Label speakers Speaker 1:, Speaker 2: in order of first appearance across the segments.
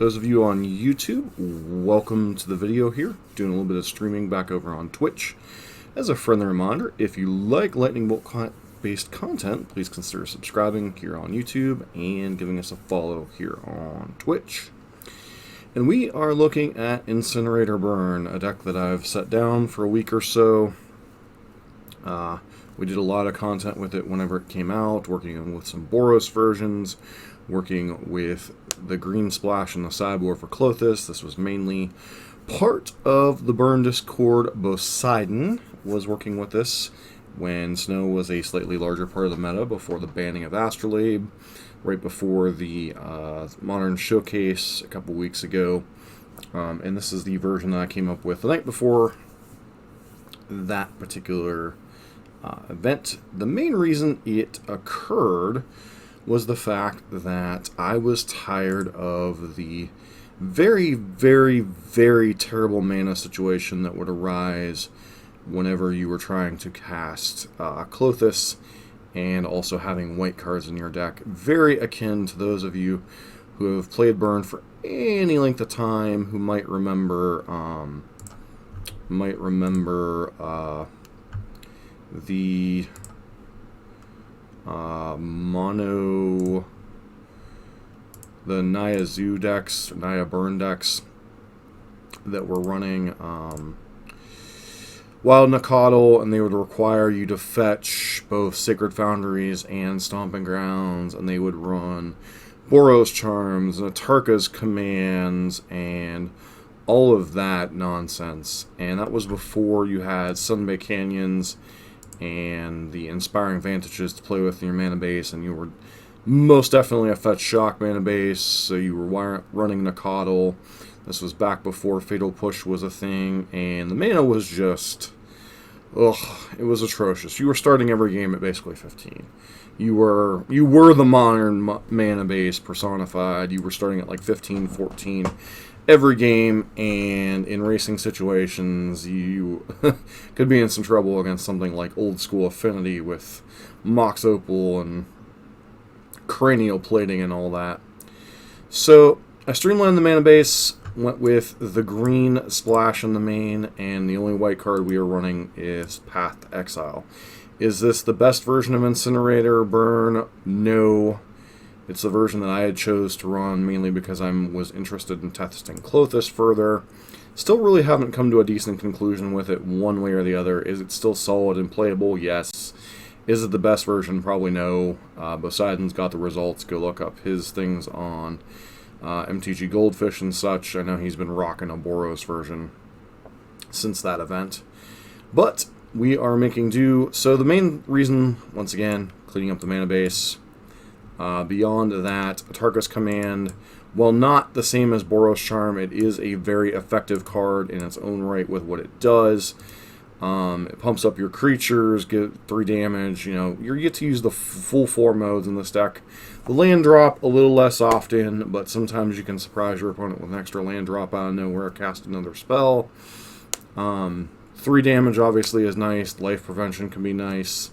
Speaker 1: Those of you on YouTube, welcome to the video here. Doing a little bit of streaming back over on Twitch. As a friendly reminder, if you like lightning bolt based content, please consider subscribing here on YouTube and giving us a follow here on Twitch. And we are looking at Incinerator Burn, a deck that I've set down for a week or so. We did a lot of content with it whenever it came out, working with some Boros versions, working with the green splash and the sideboard for Klothys. This was mainly part of the Burn Discord. Poseidon was working with this when Snow was a slightly larger part of the meta before the banning of Astrolabe, right before the Modern Showcase a couple weeks ago. And this is the version that I came up with the night before that particular event. The main reason it occurred was the fact that I was tired of the very, very, very terrible mana situation that would arise whenever you were trying to cast Klothys and also having white cards in your deck. Very akin to those of you who have played Burn for any length of time who might remember the Naya Zoo decks, Naya Burn decks that were running Wild Nacatl, and they would require you to fetch both Sacred Foundries and Stomping Grounds, and they would run Boros Charms and Atarka's Commands and all of that nonsense. And that was before you had Sunbay Canyons and the Inspiring Vantages to play with in your mana base, and you were most definitely a fetch shock mana base, so you were running Nacatl. This was back before Fatal Push was a thing, and the mana was just, it was atrocious. You were starting every game at basically 15. You were the modern mana base personified. You were starting at like 15, 14 every game, and in racing situations you could be in some trouble against something like Old School Affinity with Mox Opal and Cranial Plating and all that. So I streamlined the mana base, went with the green splash in the main, and the only white card we are running is Path to Exile. Is this the best version of Incinerator Burn? No. It's the version that I had chose to run mainly because I was interested in testing Klothys further. Still really haven't come to a decent conclusion with it one way or the other. Is it still solid and playable? Yes. Is it the best version? Probably no. Poseidon's got the results. Go look up his things on MTG Goldfish and such. I know he's been rocking a Boros version since that event. But we are making do. So the main reason, once again, cleaning up the mana base. Beyond that, Atarka's Command, while not the same as Boros Charm, it is a very effective card in its own right with what it does. It pumps up your creatures, get 3 damage. You know, you get to use the full 4 modes in this deck. The land drop a little less often, but sometimes you can surprise your opponent with an extra land drop out of nowhere, cast another spell. 3 damage obviously is nice. Life prevention can be nice.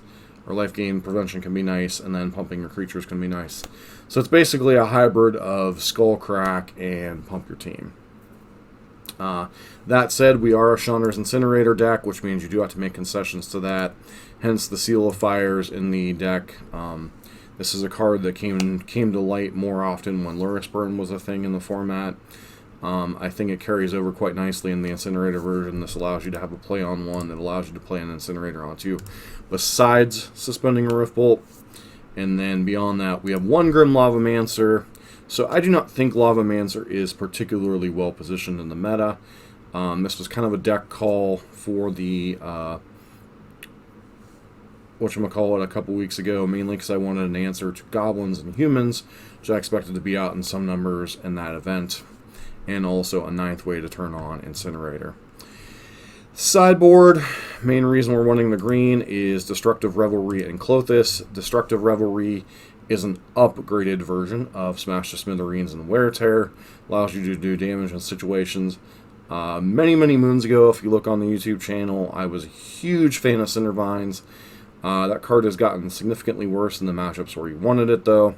Speaker 1: Or life gain prevention can be nice, and then pumping your creatures can be nice. So it's basically a hybrid of Skullcrack and Pump Your Team. That said, we are a Chandler's Incinerator deck, which means you do have to make concessions to that. Hence the Seal of Fires in the deck. This is a card that came to light more often when Luris Burn was a thing in the format. I think it carries over quite nicely in the Incinerator version. This allows you to have a play on one that allows you to play an Incinerator on two, besides suspending a Rift Bolt. And then beyond that, we have one Grim Lavamancer. So I do not think Lavamancer is particularly well positioned in the meta. This was kind of a deck call for the whatchamacallit a couple weeks ago, mainly because I wanted an answer to Goblins and Humans, which I expected to be out in some numbers in that event, and also a 9th way to turn on Incinerator. Sideboard, main reason we're running the green is Destructive Revelry and Klothys. Destructive Revelry is an upgraded version of Smash to Smithereens and Wear Tear. Allows you to do damage in situations. Many moons ago, if you look on the YouTube channel, I was a huge fan of Cindervines. That card has gotten significantly worse in the matchups where you wanted it, though.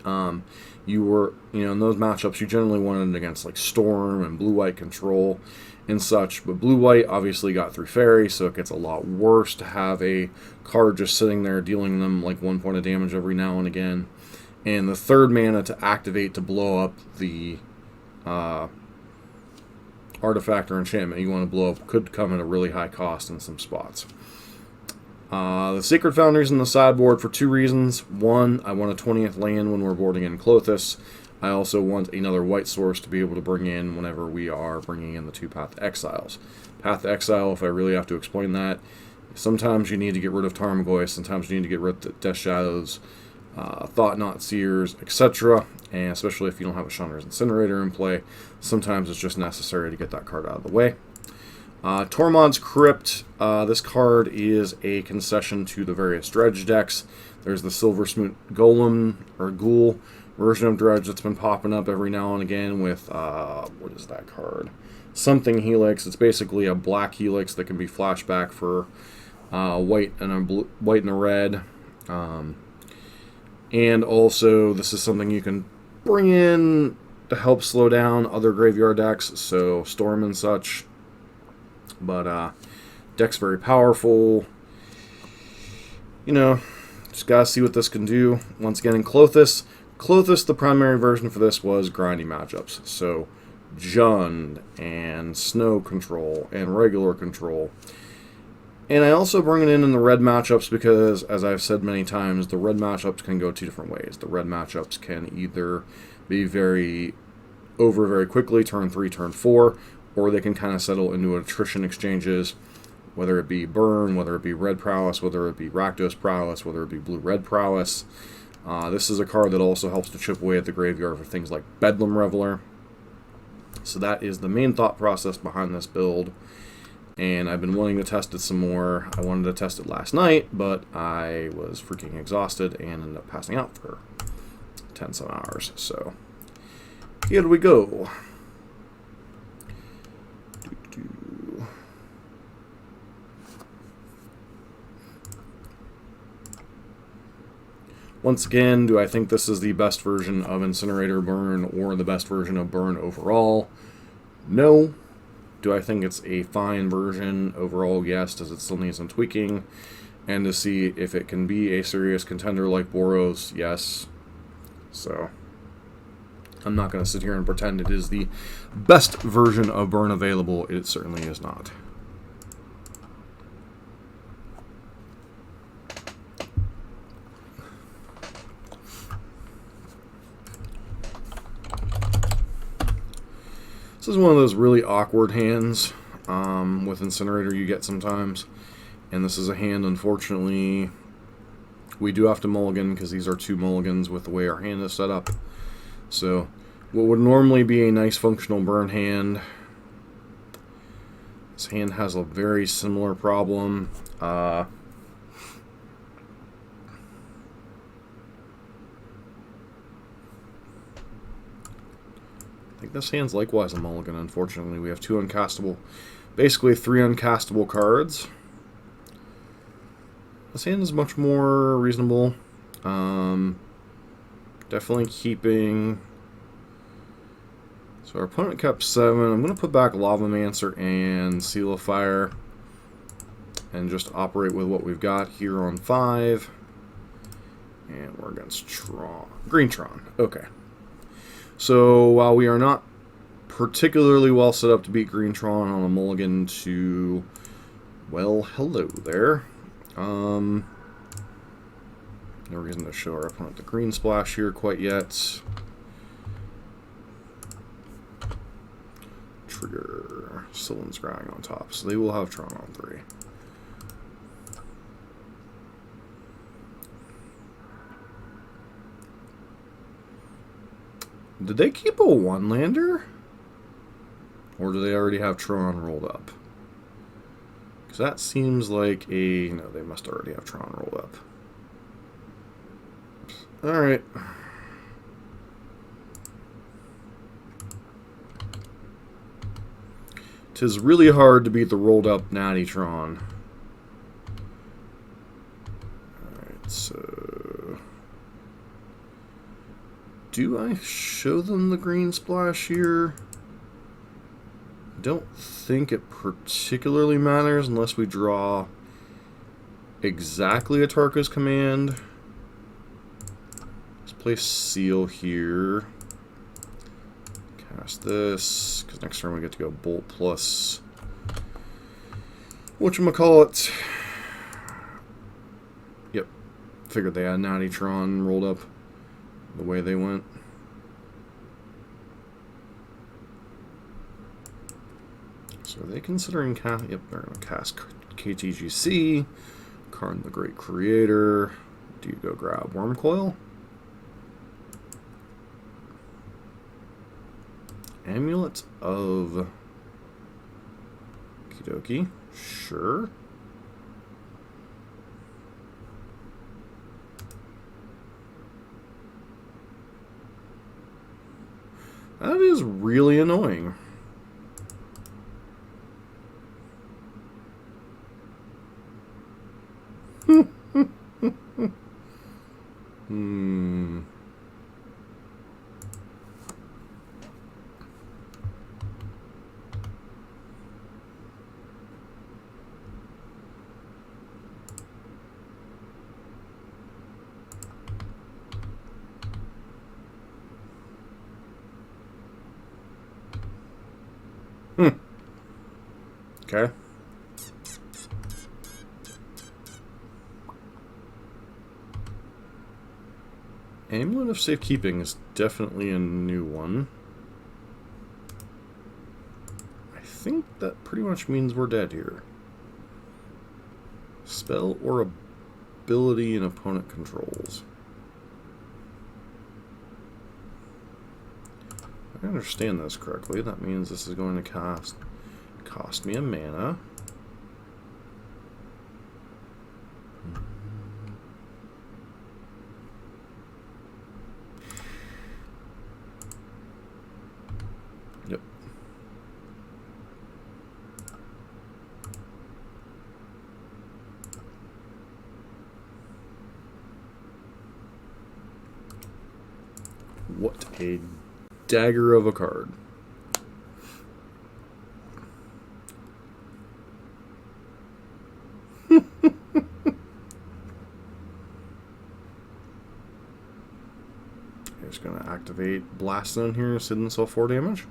Speaker 1: You were, in those matchups, you generally wanted it against like Storm and Blue-White control and such. But Blue-White obviously got through Fairy, so it gets a lot worse to have a card just sitting there dealing them like 1 point of damage every now and again. And the 3rd mana to activate to blow up the artifact or enchantment you want to blow up could come at a really high cost in some spots. The Sacred Foundry's in the sideboard for 2 reasons. 1, I want a 20th land when we're boarding in Klothys. I also want another white source to be able to bring in whenever we are bringing in the 2 Path to Exiles. Path to Exile, if I really have to explain that, sometimes you need to get rid of Tarmogoyf, sometimes you need to get rid of Death Shadows, Thought-Knot Seers, etc. And especially if you don't have a Chandra's Incinerator in play, sometimes it's just necessary to get that card out of the way. Tormod's Crypt, this card is a concession to the various Dredge decks. There's the Silver Smoot Golem, or Ghoul, version of Dredge that's been popping up every now and again with, what is that card? Something Helix. It's basically a black Helix that can be flashback for white and a red. And also, this is something you can bring in to help slow down other graveyard decks, so Storm and such. But deck's very powerful. Just gotta see what this can do. Once again, in Klothys, the primary version for this was grindy matchups. So Jund and Snow control and regular control. And I also bring it in the red matchups because, as I've said many times, the red matchups can go 2 different ways. The red matchups can either be very quickly, turn 3, turn 4, or they can kind of settle into attrition exchanges, whether it be Burn, whether it be Red Prowess, whether it be Rakdos Prowess, whether it be Blue-Red Prowess. This is a card that also helps to chip away at the graveyard for things like Bedlam Reveler. So that is the main thought process behind this build. And I've been wanting to test it some more. I wanted to test it last night, but I was freaking exhausted and ended up passing out for 10-some hours. So here we go. Once again, do I think this is the best version of Incinerator Burn or the best version of Burn overall? No. Do I think it's a fine version overall? Yes. Does it still need some tweaking? And to see if it can be a serious contender like Boros? Yes. So I'm not going to sit here and pretend it is the best version of Burn available. It certainly is not. This is one of those really awkward hands with Incinerator you get sometimes. And this is a hand, unfortunately, we do have to mulligan because these are 2 mulligans with the way our hand is set up. So what would normally be a nice functional burn hand, this hand has a very similar problem. I think this hand's likewise a mulligan, unfortunately. We have 2 uncastable, basically 3 uncastable cards. This hand is much more reasonable. Definitely keeping... So our opponent kept 7. I'm going to put back Lavamancer and Seal of Fire and just operate with what we've got here on 5. And we're against Tron. Green Tron. Okay. So while we are not particularly well set up to beat Green Tron on a mulligan to, well, hello there. No reason to show our opponent the green splash here quite yet. Trigger Sylvan's Scrying on top, so they will have Tron on 3. Did they keep a 1-lander? Or do they already have Tron rolled up? Because that seems like a... No, they must already have Tron rolled up. Alright. Tis really hard to beat the rolled up Natty Tron. Alright, so... Do I show them the green splash here? I don't think it particularly matters unless we draw exactly a Tarka's command. Let's place Seal here. Cast this, because next turn we get to go Bolt plus whatchamacallit. Yep. Figured they had Nattytron rolled up the way they went. So are they considering cast? Yep, they're going to cast KTGC, Karn the Great Creator. Do you go grab Wormcoil? Amulet of Kidoki. Sure. That is really annoying. Okay. Amulet of Safekeeping is definitely a new one. I think that pretty much means we're dead here. Spell or ability an opponent controls. If I understand this correctly, that means this is going to cost me a mana. Yep. What a dagger of a card. Just gonna activate Blast Zone here, send himself 4 damage.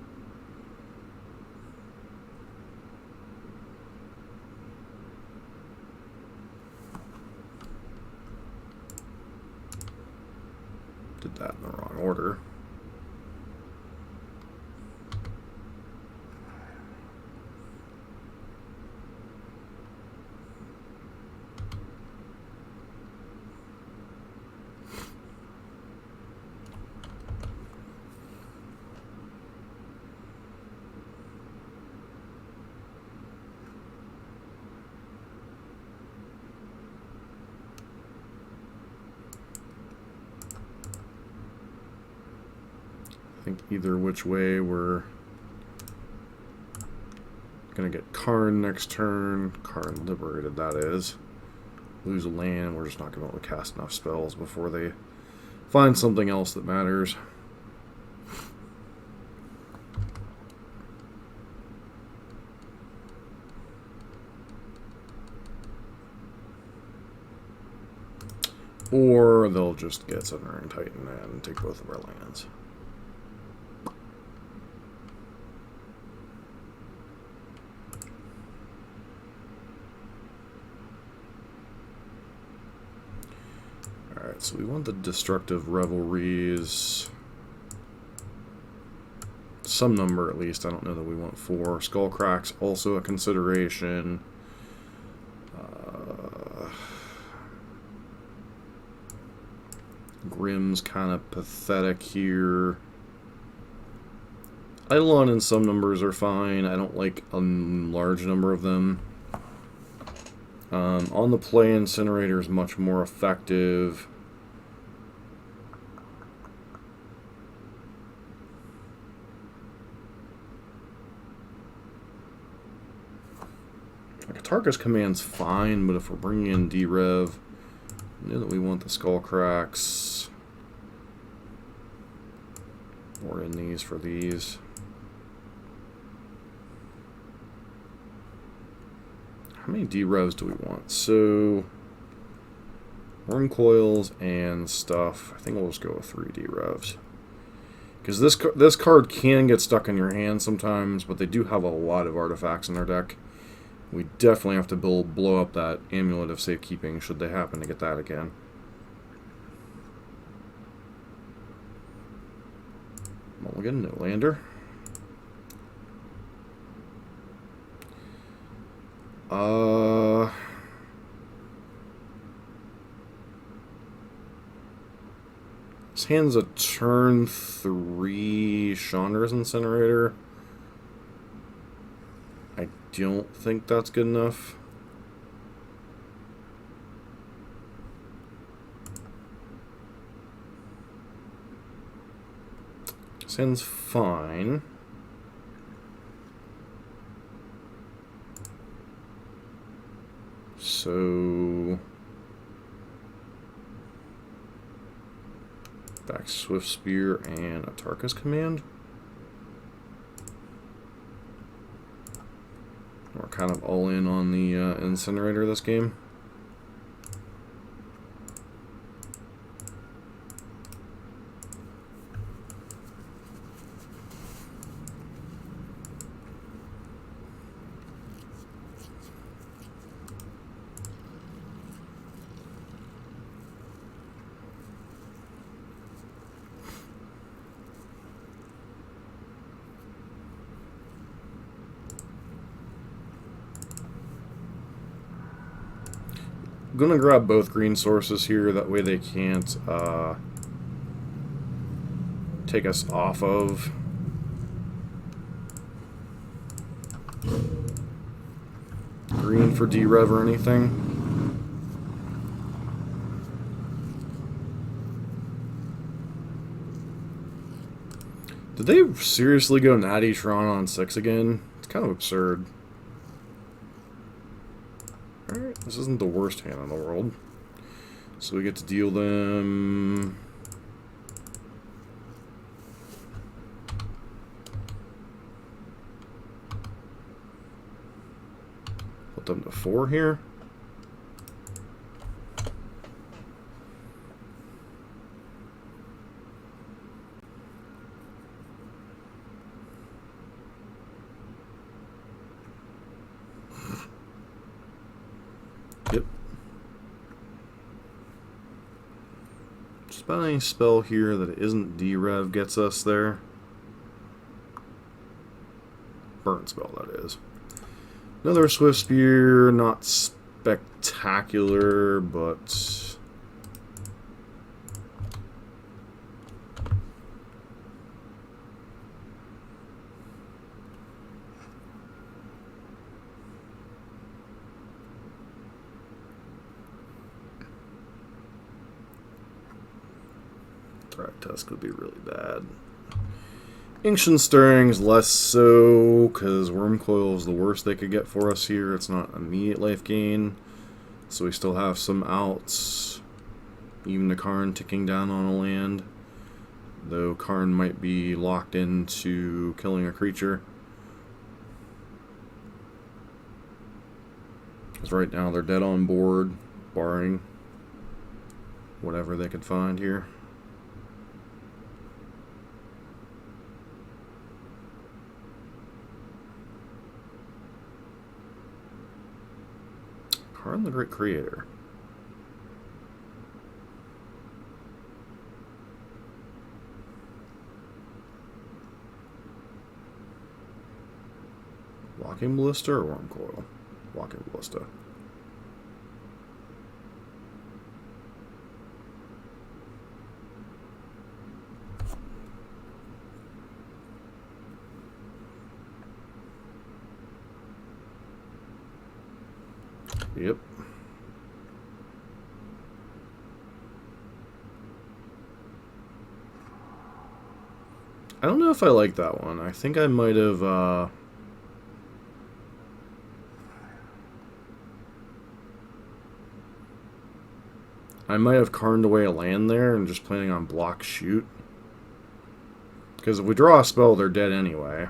Speaker 1: Did that in the wrong order. I think either which way we're gonna get Karn next turn. Karn liberated, that is. Lose a land, we're just not gonna be able to cast enough spells before they find something else that matters. Or they'll just get Submarine Titan and take both of our lands. Alright, so we want the Destructive Revelries. Some number at least. I don't know that we want 4. Skullcrack's also a consideration. Grimm's kind of pathetic here. Eidolon and some numbers are fine. I don't like a large number of them. On the play, Incinerator is much more effective. Like Tarka's command's fine, but if we're bringing in D-Rev, I know that we want the Skullcracks. Or in these for these. How many D-revs do we want? So, worm coils and stuff. I think we'll just go with 3 D-revs. Because this card can get stuck in your hand sometimes, but they do have a lot of artifacts in their deck. We definitely have to blow up that Amulet of Safekeeping should they happen to get that again. Mulligan, no lander. This hand's a turn 3 Chandra's Incinerator. I don't think that's good enough. This hand's fine. So back Swift Spear and Atarka's Command. We're kind of all in on the Incinerator this game. I'm gonna grab both green sources here, that way they can't take us off of green for D-Rev or anything. Did they seriously go Natty Tron on 6 again? It's kind of absurd. Alright, this isn't the worst hand in the world. So we get to deal them... Put them to 4 here. Yep. Just about any spell here that isn't D-Rev gets us there. Burn spell, that is. Another Swift Spear, not spectacular, but... Threat Tusk would be really bad. Ancient Stirring's less so, because Wormcoil is the worst they could get for us here. It's not immediate life gain, so we still have some outs. Even the Karn ticking down on a land, though Karn might be locked into killing a creature. Because right now they're dead on board, barring whatever they could find here. Karn the Great Creator. Walking Ballista or Wormcoil? Walking Ballista. Yep. I don't know if I like that one. I think I might have, I might have carned away a land there and just planning on block shoot. Because if we draw a spell, they're dead anyway.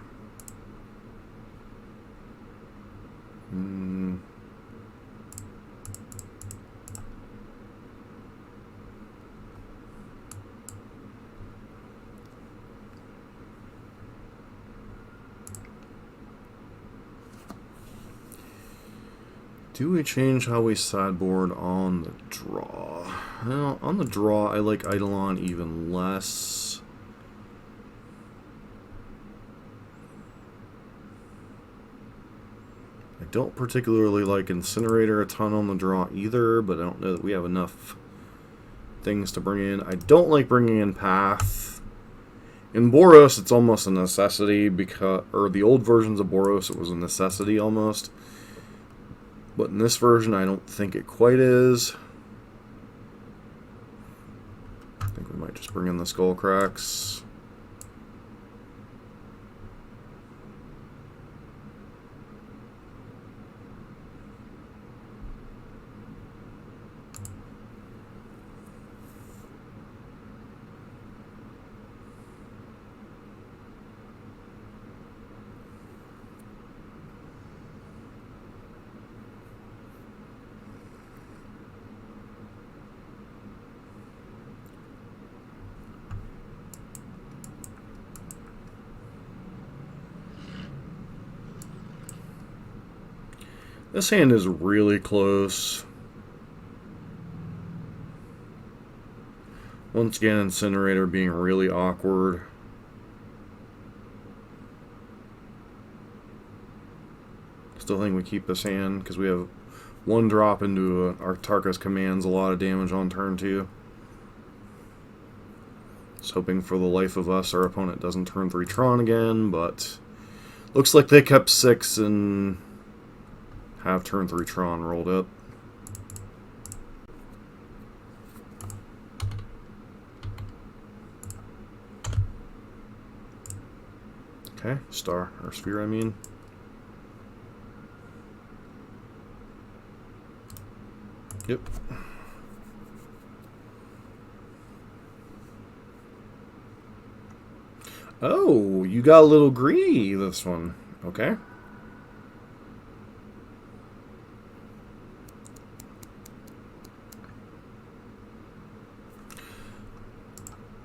Speaker 1: Do we change how we sideboard on the draw? Well, on the draw, I like Eidolon even less. I don't particularly like Incinerator a ton on the draw either, but I don't know that we have enough things to bring in. I don't like bringing in Path. In Boros, it's almost a necessity, because, or the old versions of Boros, it was a necessity almost. But in this version, I don't think it quite is. I think we might just bring in the Skull Cracks. This hand is really close. Once again, Incinerator being really awkward. Still think we keep this hand because we have one drop into our Tarka's commands, a lot of damage on turn 2. Just hoping for the life of us our opponent doesn't turn 3 Tron again, but looks like they kept 6 and have turn 3 Tron rolled up. Okay, star, or sphere I mean. Yep. Oh, you got a little greedy this one. Okay.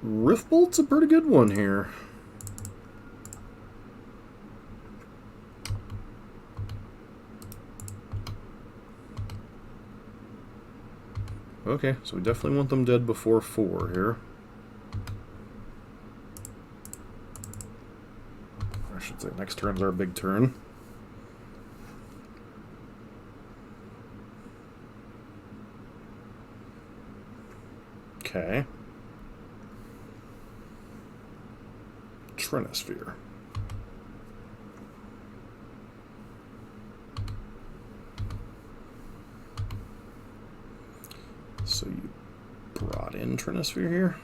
Speaker 1: Riftbolt's a pretty good one here. Okay, so we definitely want them dead before 4 here. I should say next turn's our big turn. Okay. Trinosphere. So you brought in Trinosphere here?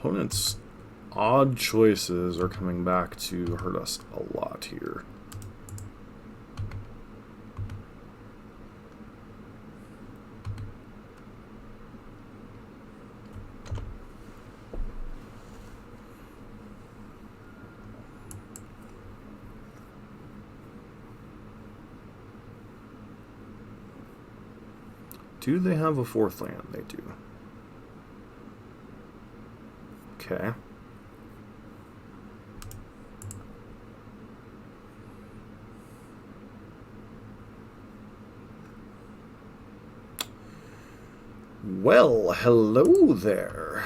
Speaker 1: Opponent's odd choices are coming back to hurt us a lot here. Do they have a 4th land? They do. Okay. Well, hello there.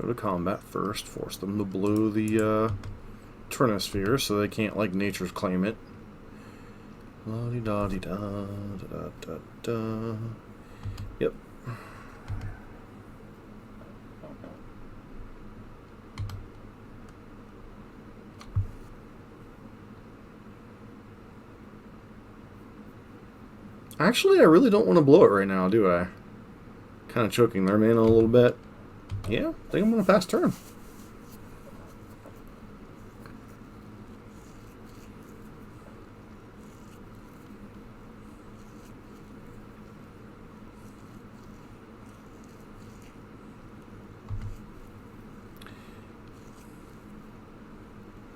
Speaker 1: Go to combat first. Force them to blow the Trinosphere so they can't, like, nature's claim it. La-di-da-di-da-da-da-da. Yep. Actually, I really don't want to blow it right now, do I? Kind of choking their mana a little bit. Yeah, I think I'm going to pass turn.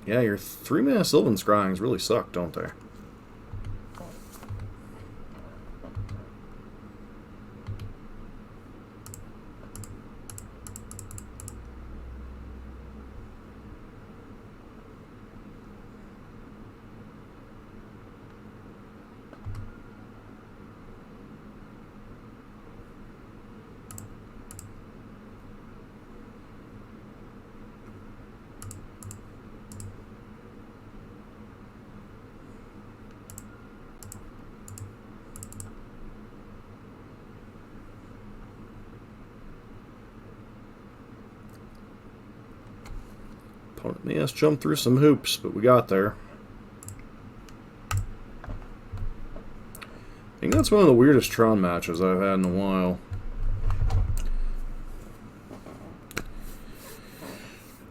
Speaker 1: Yeah, your 3-mana Sylvan Scryings really suck, don't they? Opponent made us jump through some hoops, but we got there. I think that's one of the weirdest Tron matches I've had in a while.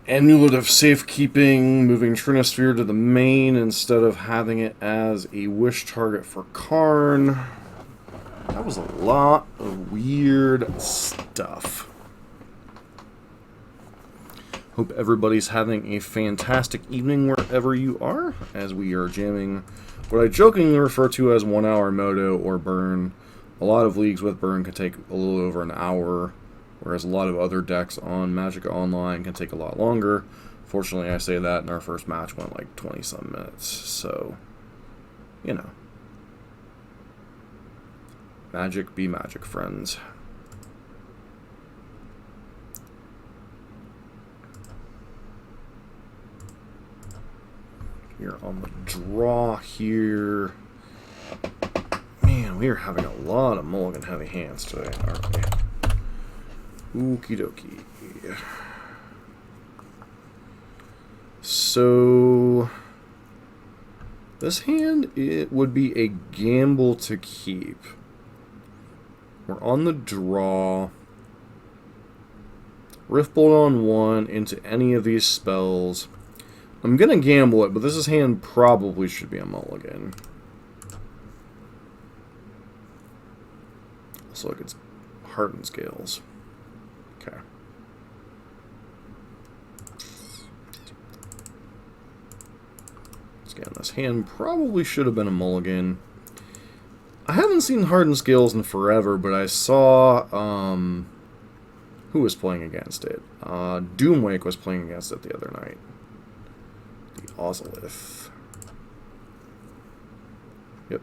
Speaker 1: Emulative safekeeping, moving Trinosphere to the main instead of having it as a wish target for Karn. That was a lot of weird stuff. Hope everybody's having a fantastic evening wherever you are, as we are jamming what I jokingly refer to as 1 hour Moto or Burn. A lot of leagues with Burn can take a little over an hour, whereas a lot of other decks on Magic Online can take a lot longer. Fortunately, I say that, and our first match went like 20-some minutes, so, you know. Magic be magic, friends. We're on the draw here. Man, we are having a lot of mulligan heavy hands today, aren't we? Okie dokie. So this hand, it would be a gamble to keep. We're on the draw. Riftbolt on 1 into any of these spells. I'm gonna gamble it, but this hand probably should be a mulligan. So look, it's Hardened Scales. Okay. Again, this hand probably should have been a mulligan. I haven't seen Hardened Scales in forever, but I saw who was playing against it. Doomwake was playing against it the other night. The Ozolith. Yep.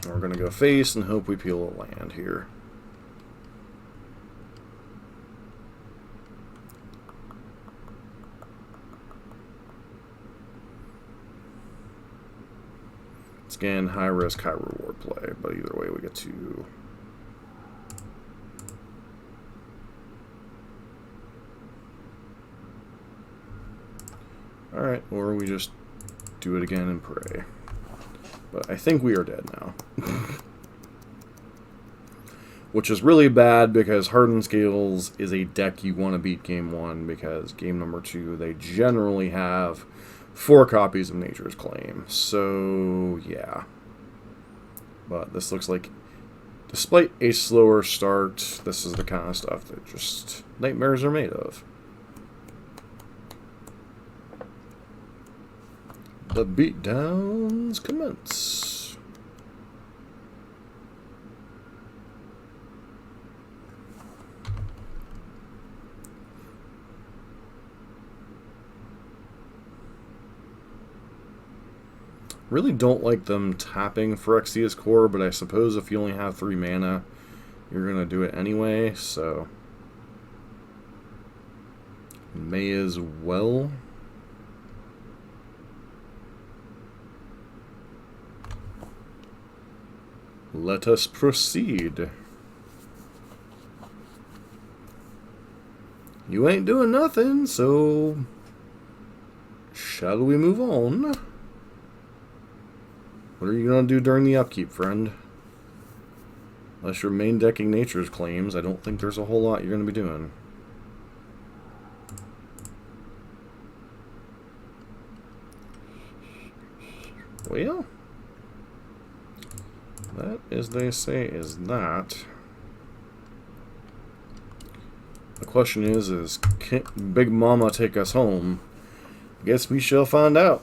Speaker 1: We're going to go face and hope we peel a land here. It's again high risk, high reward play, but either way we get to... Alright, or we just do it again and pray. But I think we are dead now. Which is really bad because Hardened Scales is a deck you want to beat game 1 because game number 2 they generally have 4 copies of Nature's Claim. So, yeah. But this looks like, despite a slower start, this is the kind of stuff that just nightmares are made of. The beatdowns commence. Really don't like them tapping Phyrexia's Core, but I suppose if you only have 3 mana, you're going to do it anyway, so... may as well. Let us proceed. You ain't doing nothing, so... shall we move on? What are you going to do during the upkeep, friend? Unless you're main decking Nature's Claims, I don't think there's a whole lot you're going to be doing. Well, that, as they say, is that. The question is can Big Mama take us home? I guess we shall find out.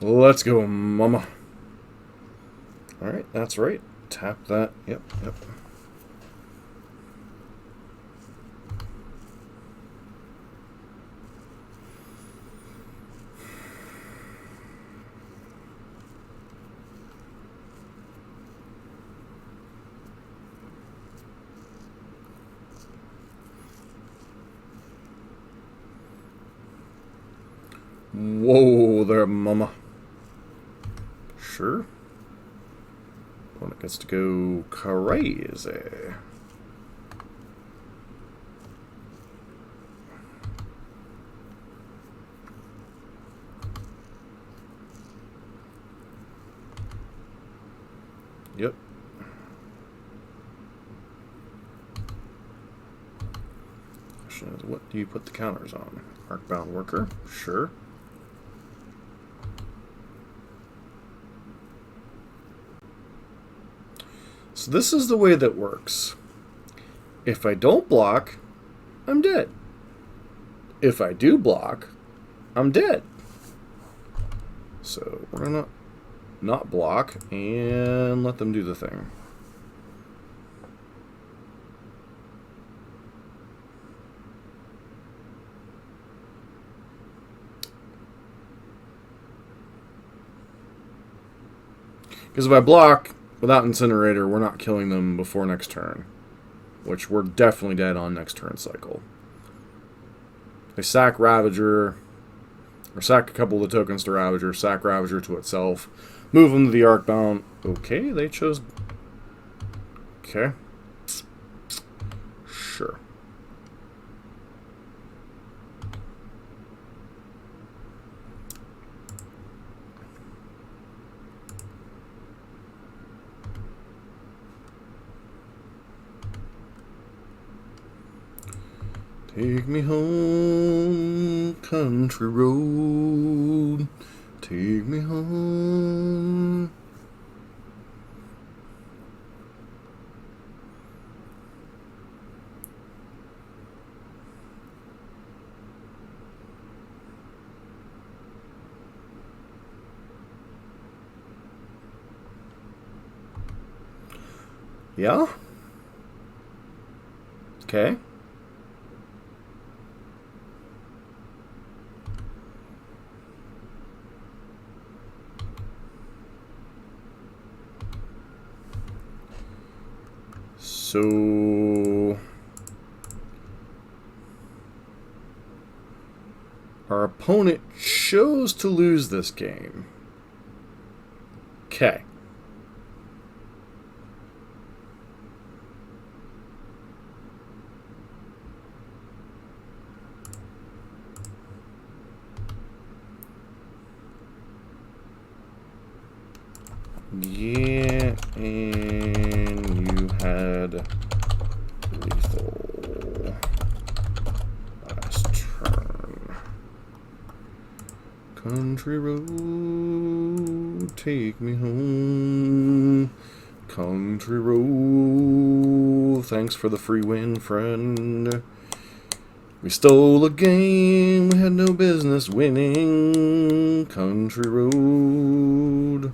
Speaker 1: Let's go, Mama. Alright, that's right. Tap that. Yep. Whoa there, Mama. Sure. Opponent gets to go crazy. Yep. Question is, what do you put the counters on? Arcbound Worker? Sure. So this is the way that works. If I don't block, I'm dead. If I do block, I'm dead. So we're gonna not block and let them do the thing. Because if I block without Incinerator, we're not killing them before next turn. Which we're definitely dead on next turn cycle. They sack Ravager, or sack a couple of the tokens to Ravager, sack Ravager to itself, move them to the Arcbound. Okay, they chose... okay. Sure. Take me home, country road. Take me home. Yeah? Okay. So our opponent chose to lose this game. Okay. Yeah, and you had lethal last turn. Country road, take me home. Country road, thanks for the free win, friend. We stole a game we had no business winning. Country road.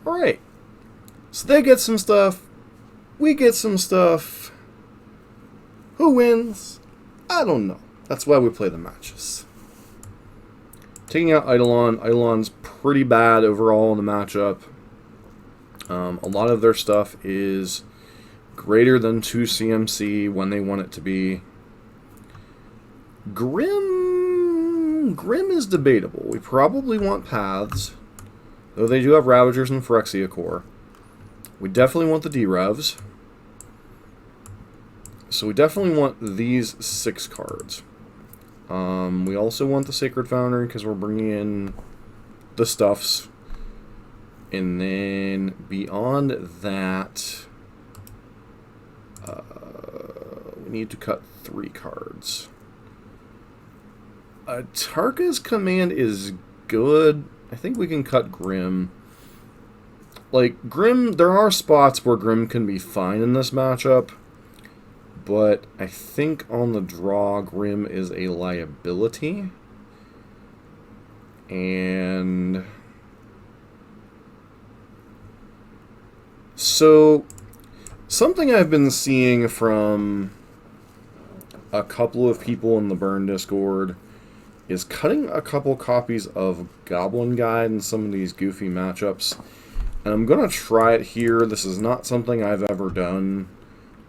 Speaker 1: Alright. So they get some stuff. We get some stuff. Who wins? I don't know. That's why we play the matches. Taking out Eidolon. Eidolon's pretty bad overall in the matchup. A lot of their stuff is greater than 2 CMC when they want it to be. Grim is debatable. We probably want Paths, though they do have Ravagers and Phyrexia Core. We definitely want the D-Revs. So we definitely want these 6 cards. We also want the Sacred Foundry because we're bringing in the stuffs. And then beyond that, we need to cut 3 cards. Tarka's Command is good. I think we can cut Grim. Like, Grim, there are spots where Grim can be fine in this matchup. But I think on the draw, Grim is a liability. And so, something I've been seeing from a couple of people in the Burn Discord is cutting a couple copies of Goblin Guide in some of these goofy matchups. And I'm going to try it here. This is not something I've ever done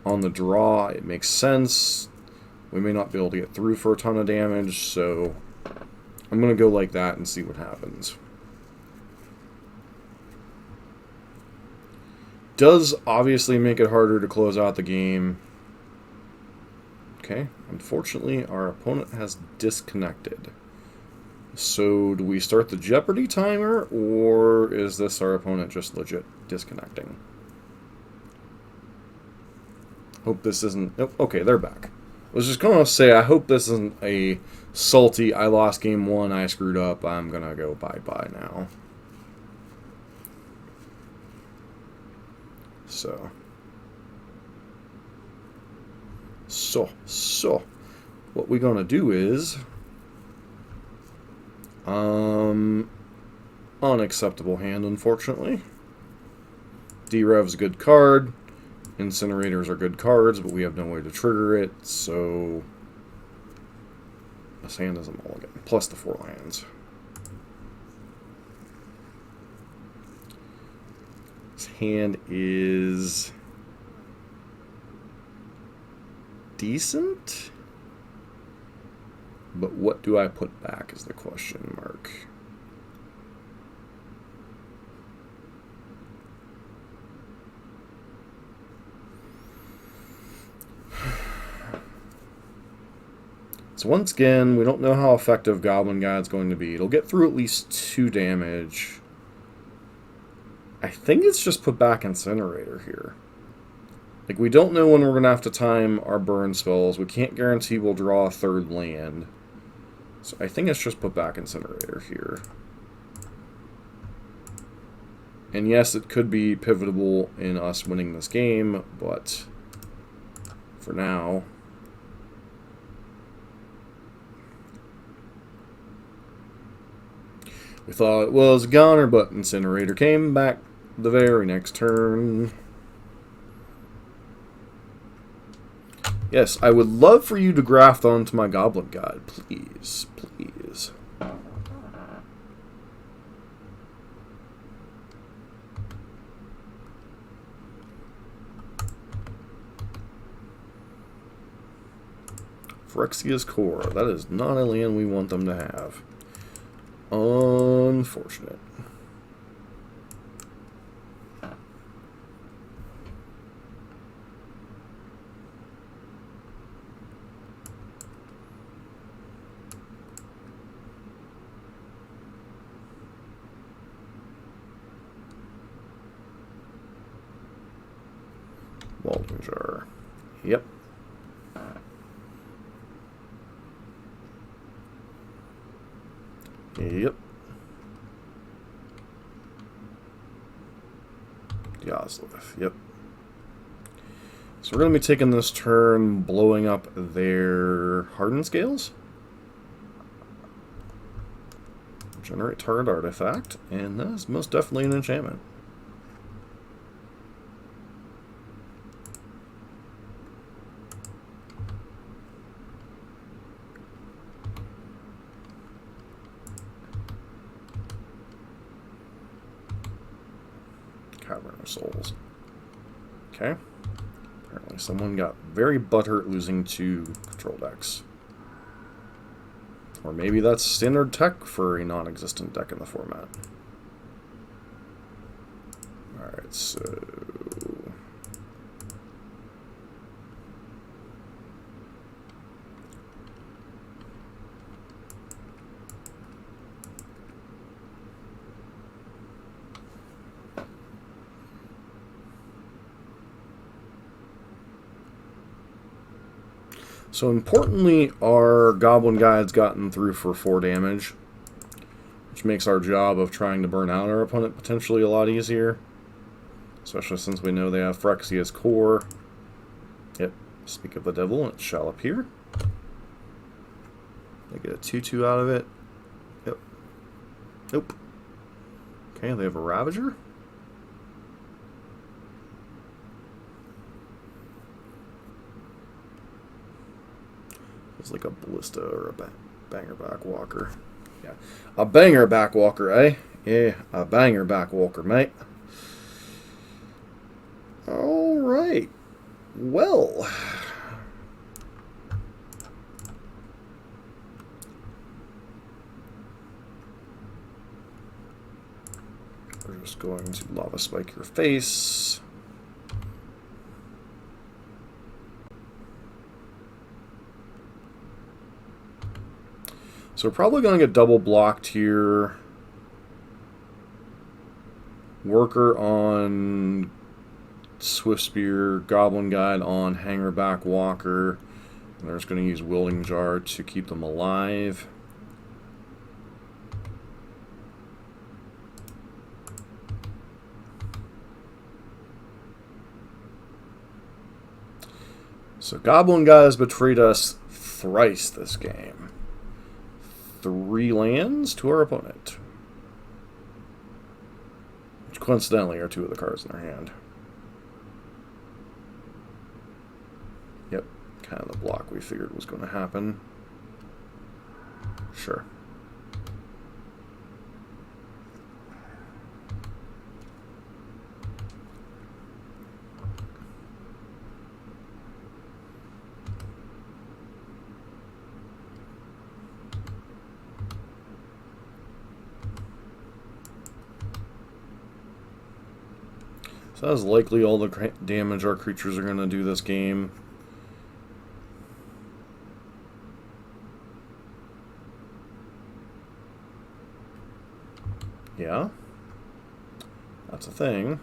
Speaker 1: on the draw. It makes sense. We may not be able to get through for a ton of damage, so I'm going to go like that and see what happens. Does obviously make it harder to close out the game. Okay, unfortunately our opponent has disconnected. So do we start the Jeopardy timer, or is this our opponent just legit disconnecting? Hope this isn't... Oh, okay, they're back. I was just going to say, I hope this isn't a salty, I lost game 1, I screwed up, I'm going to go bye-bye now. So, what we're going to do is... unacceptable hand, unfortunately. D-Rev's a good card. Incinerators are good cards, but we have no way to trigger it, so this hand is a mulligan, plus the 4 lands. This hand is decent, but what do I put back is the question mark. So once again, we don't know how effective Goblin Guide's going to be. It'll get through at least 2 damage. I think it's just put back Incinerator here. Like, we don't know when we're going to have to time our burn spells. We can't guarantee we'll draw a 3rd land. So I think it's just put back Incinerator here. And yes, it could be pivotal in us winning this game, but for now... we thought it was a goner, but Incinerator came back the very next turn. Yes, I would love for you to graft onto my Goblin Guide. Please, please. Phyrexia's Core. That is not a land we want them to have. Unfortunate. Walden Jar. Yep. Yep. Yoslith. Yep. So we're going to be taking this turn, blowing up their Hardened Scales. Generate target artifact, and that is most definitely an enchantment. Cavern of Souls. Okay. Apparently someone got very butthurt losing 2 control decks. Or maybe that's standard tech for a non-existent deck in the format. Alright, so... So importantly, our Goblin Guide's gotten through for 4 damage, which makes our job of trying to burn out our opponent potentially a lot easier. Especially since we know they have Phyrexia's Core. Yep, speak of the devil, it shall appear. They get a 2/2 out of it. Yep. Nope. Okay, they have a Ravager. It's like a Ballista or a banger backwalker. Yeah. A banger backwalker, eh? Yeah, a banger backwalker, mate. Alright. Well. We're just going to Lava Spike your face. So we're probably going to get double blocked here. Worker on Swift Spear, Goblin Guide on Hangerback Walker. And they're just going to use Wielding Jar to keep them alive. So Goblin Guide has betrayed us thrice this game. 3 lands to our opponent. Which coincidentally are 2 of the cards in their hand. Yep, kind of the block we figured was going to happen. Sure. So that's likely all the damage our creatures are going to do this game. Yeah. That's a thing.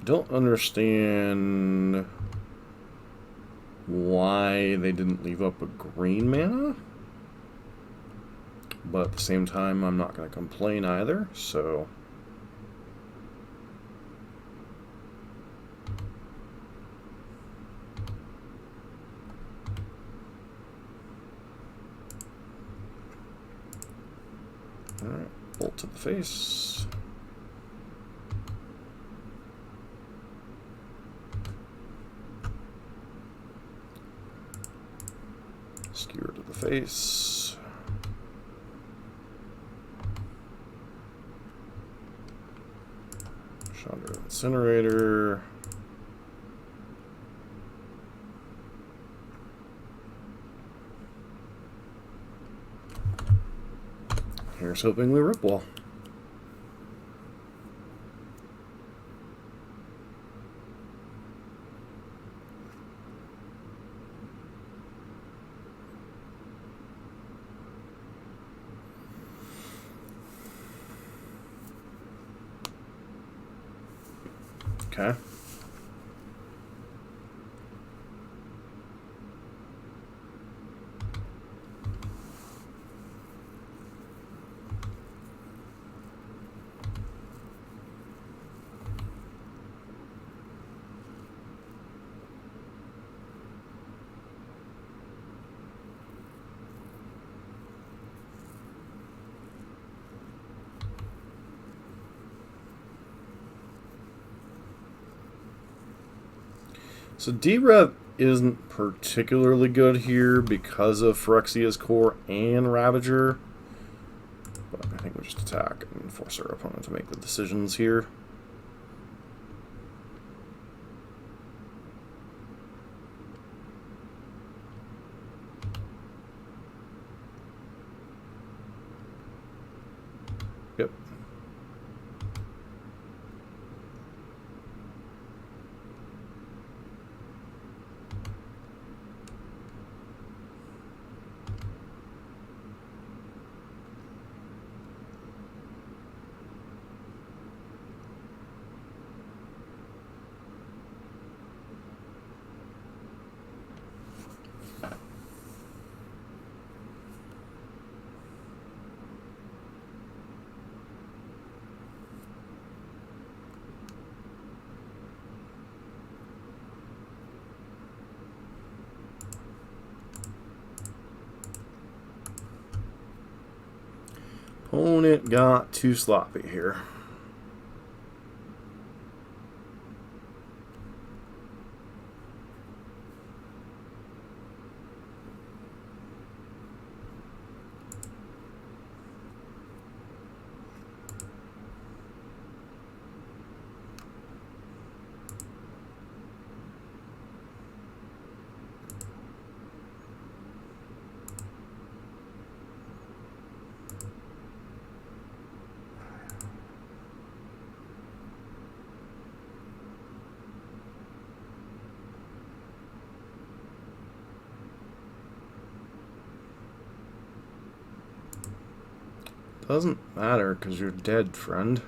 Speaker 1: Don't understand why they didn't leave up a green mana. But at the same time, I'm not going to complain either, so... Alright, bolt to the face. Skewer to the face. Chandra Incinerator. Here's hoping we rip wall. Okay. So D-Rev isn't particularly good here because of Phyrexia's Core and Ravager. just attack and force our opponent to make the decisions here. Yep. Opponent got too sloppy here. Doesn't matter, because you're dead, friend.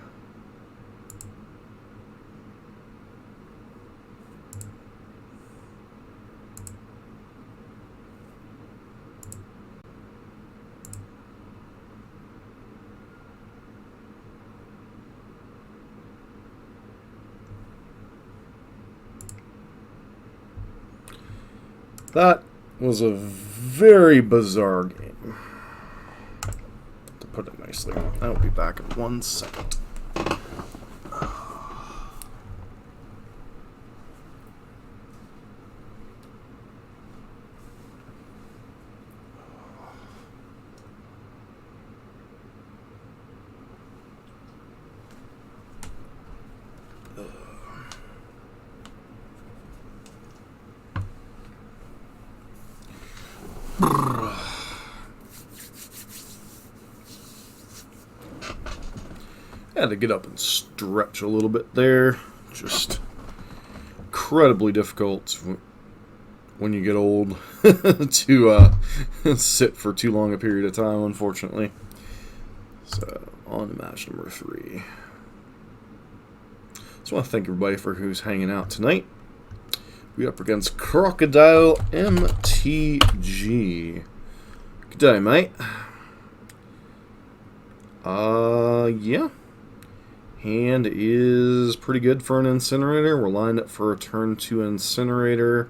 Speaker 1: That was a very bizarre game, to put it nicely. I will be back in 1 second. Had to get up and stretch a little bit there. Just incredibly difficult when you get old to sit for too long a period of time, unfortunately. So, on to match number 3. Just want to thank everybody for who's hanging out tonight. We up against Crocodile MTG. Good day, mate. Yeah. Hand is pretty good for an Incinerator. We're lined up for a turn 2 Incinerator.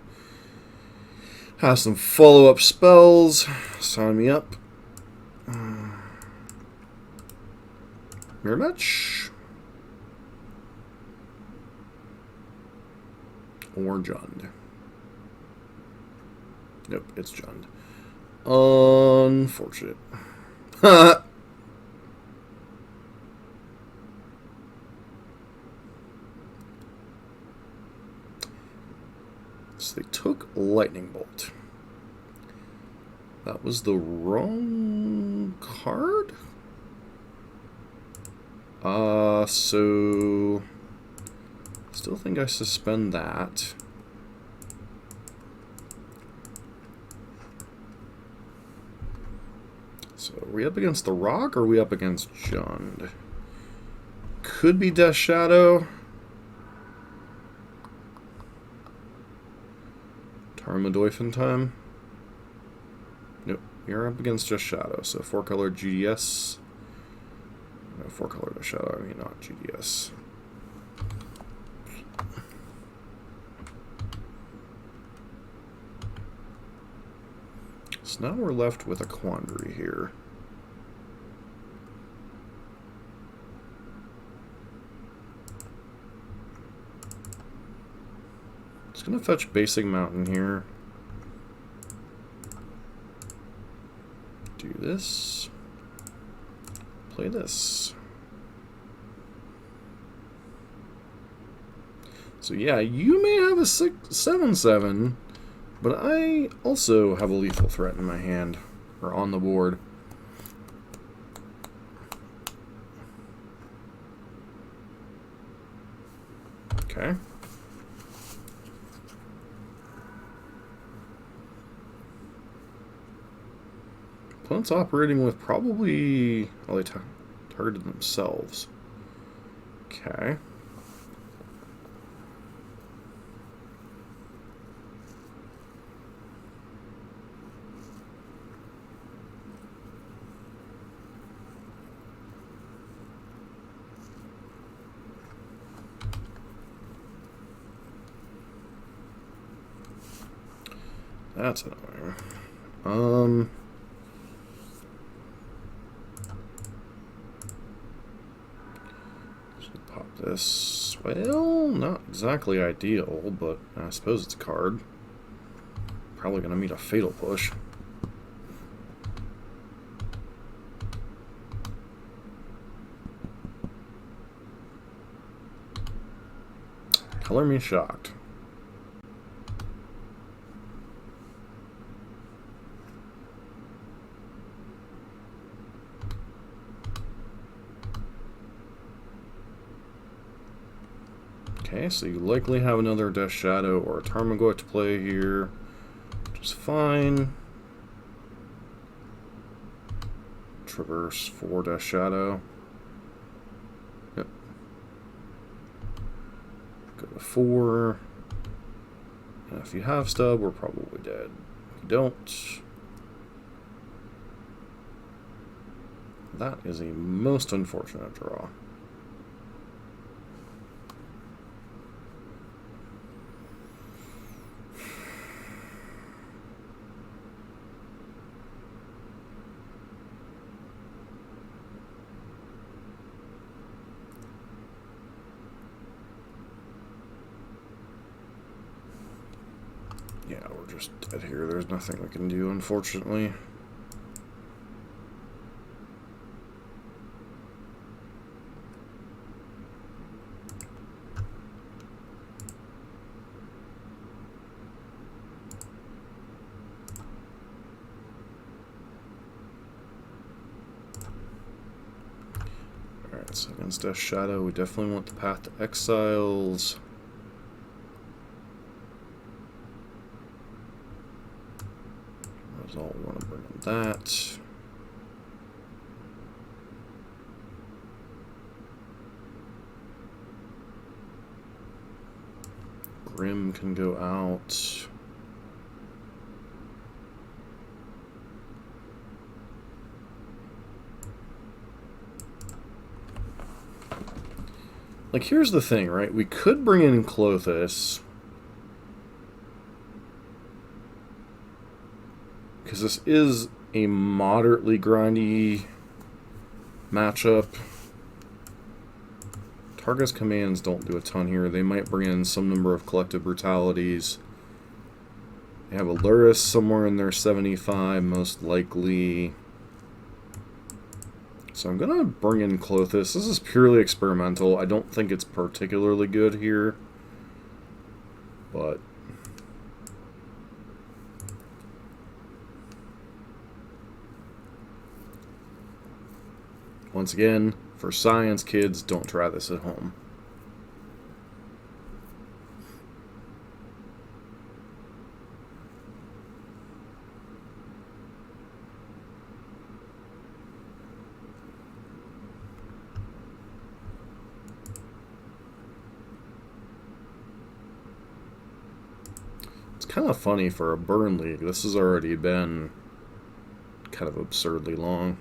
Speaker 1: Have some follow-up spells. Sign me up. Mirror match. Or Jund. Nope, it's Jund. Unfortunate. So they took Lightning Bolt. That was the wrong card? So still think I suspend that. So are we up against the Rock or are we up against Jund? Could be Death Shadow. Tarmodoifen time. Nope, you're up against just Shadow, so 4-color GDS. No, 4-color Death Shadow, I mean not GDS. So now we're left with a quandary here. Just gonna fetch Basic Mountain here. Do this. play this. So yeah, you may have a 7/7, but I also have a lethal threat in my hand, or on the board. Okay. Opponent's operating with probably... well, they targeted themselves. Okay. That's annoying. Pop this. Well, not exactly ideal, but I suppose it's a card. Probably gonna meet a fatal push. Color me shocked. Okay, so you likely have another Death Shadow or a Tarmogoyf to play here, which is fine. Traverse 4 Death Shadow. Yep. Go to 4. And if you have stub, we're probably dead. If you don't, that is a most unfortunate draw. Yeah, we're just dead here. There's nothing we can do, unfortunately. Alright, so against Death Shadow, we definitely want the Path to Exiles. Result, we want to bring in that. Grim can go out. Like, here's the thing, right? We could bring in Klothys, because this is a moderately grindy matchup. Targa's commands don't do a ton here. They might bring in some number of collective brutalities. They have a Luris somewhere in their 75, most likely. So I'm going to bring in Klothys. This is purely experimental. I don't think it's particularly good here. But once again, for science kids, don't try this at home. It's kind of funny for a burn league. This has already been kind of absurdly long.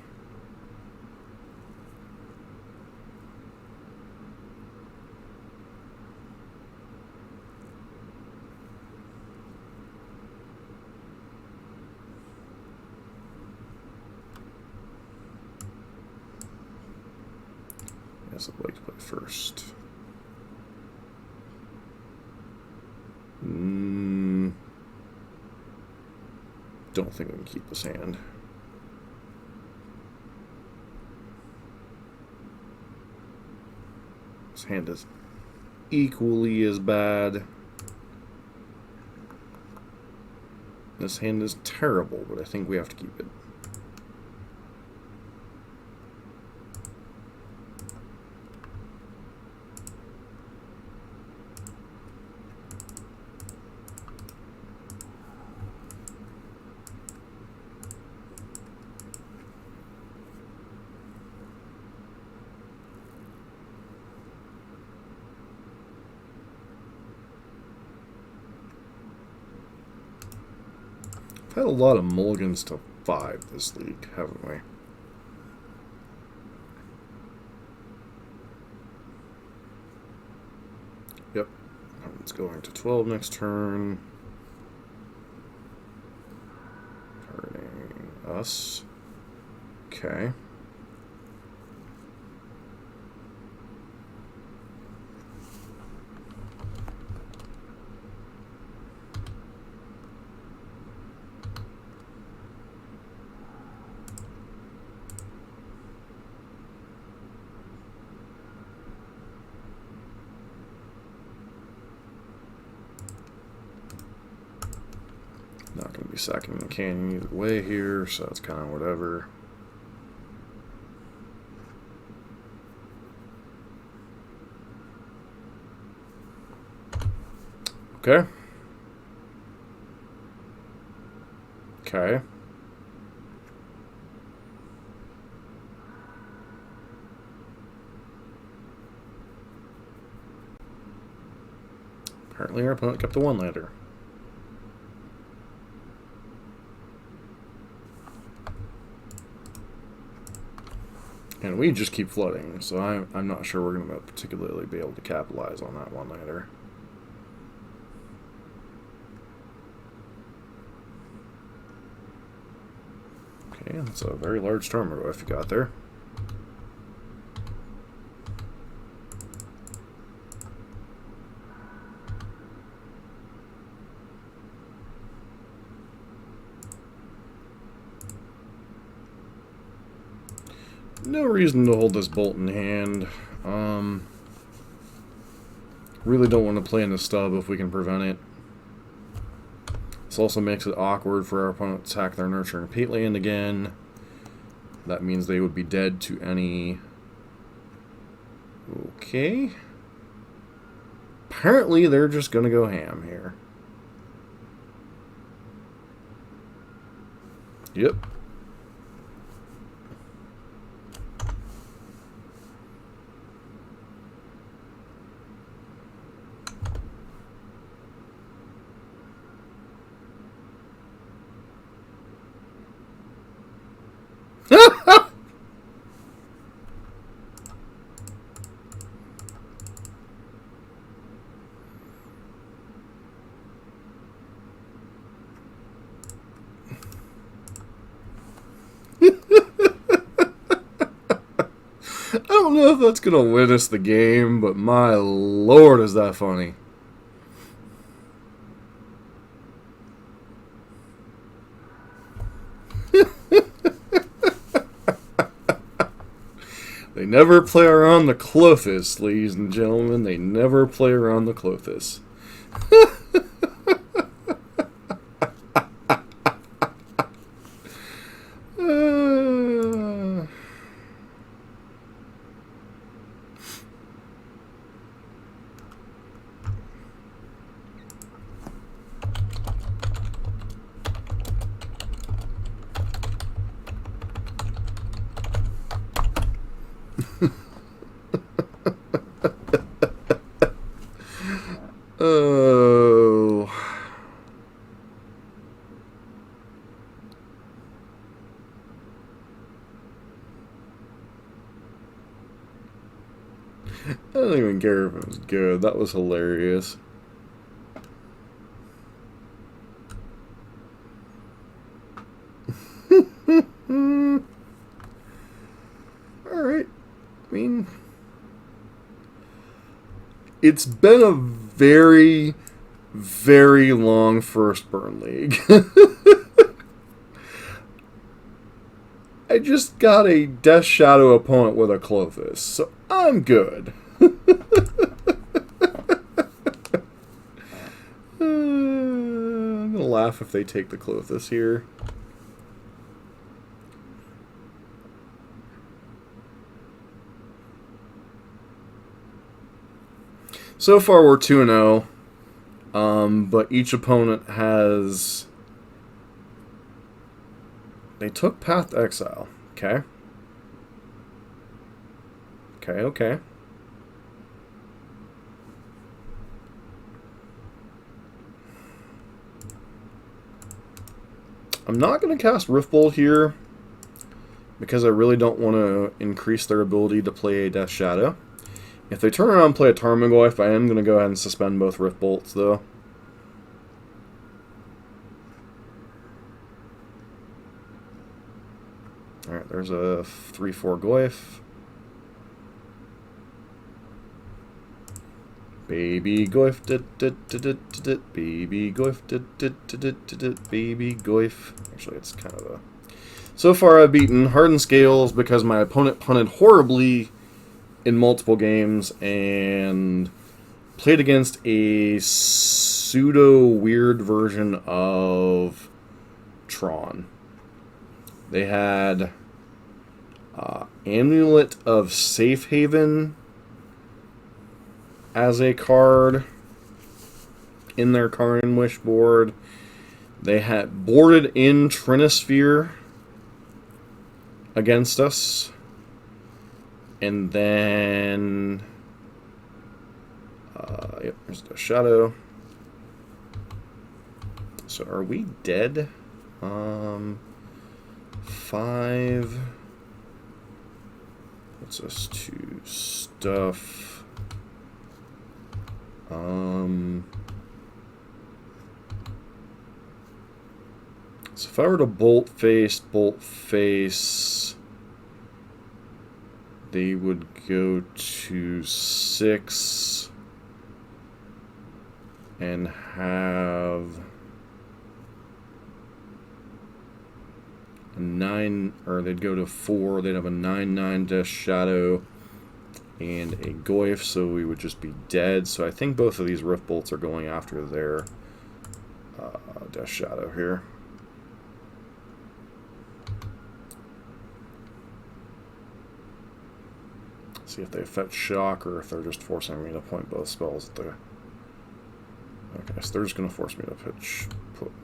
Speaker 1: I'd like to play first. Don't think we can keep this hand. hand is equally as bad. This hand is terrible, but I think we have to keep it. Had a lot of mulligans to 5 this league, haven't we? Yep. It's going to 12 next turn. Turning us. Okay. Not going to be sacking the canyon either way here, so it's kind of whatever. Okay. Okay. Apparently our opponent kept the one-lander. And we just keep flooding, so I'm not sure we're going to particularly be able to capitalize on that one-lander. Okay, that's a very large Stormwind you got there. No reason to hold this bolt in hand. Really don't want to play in the stub if we can prevent it. This also makes it awkward for our opponent to attack their Nurturing Peatland again. That means they would be dead to any... Okay. Apparently they're just going to go ham here. Yep. I don't know if that's gonna win us the game, but my lord, is that funny. They never play around the Clothis, ladies and gentlemen. They never play around the Clothis. Oh. I don't even care if it was good. That was hilarious. Alright. I mean, it's been a very, very long first Burn League. I just got a Death Shadow opponent with a Clothis, so I'm good. laugh if they take the Clothis here. So far, we're 2-0. But each opponent has... They took Path to Exile. Okay. Okay. I'm not going to cast Riftbolt here because I really don't want to increase their ability to play a Death Shadow. If they turn around and play a Tarmogoyf, I am going to go ahead and suspend both Riftbolts, though. Alright, there's a 3-4 Goyf. Baby Goyf, baby Goyf, baby Goyf. Actually, it's kind of a... So far, I've beaten Hardened Scales because my opponent punted horribly in multiple games and played against a pseudo-weird version of Tron. They had Amulet of Safe Haven as a card in their Karn Wish board. They had boarded in Trinisphere against us. And then... yep, there's the Shadow. So are we dead? 5... What's this? 2 stuff. So if I were to bolt face, they would go to 6 and have a 9, or they'd go to 4, they'd have a 9/9 Death Shadow and a Goyf, so we would just be dead. So I think both of these Rift Bolts are going after their Death Shadow here. See if they fetch Shock or if they're just forcing me to point both spells at the... Okay, so they're just going to force me to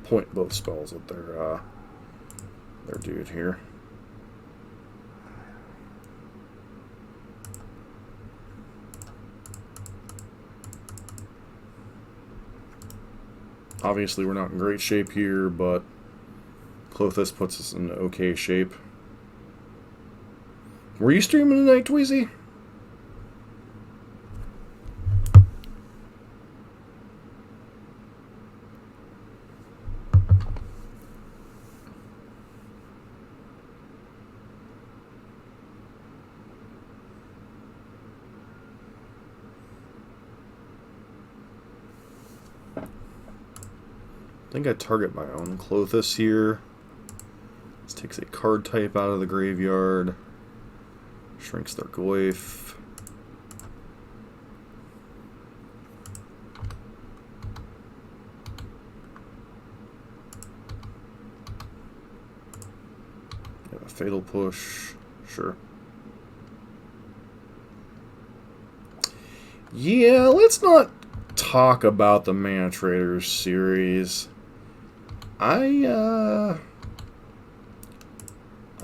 Speaker 1: point both spells at their dude here. Obviously, we're not in great shape here, but Clothis puts us in okay shape. Were you streaming tonight, Tweezy? I think I target my own Clothis here. This takes a card type out of the graveyard. Shrinks their Goyf. Have a Fatal Push. Sure. Yeah, let's not talk about the Mana Traders series.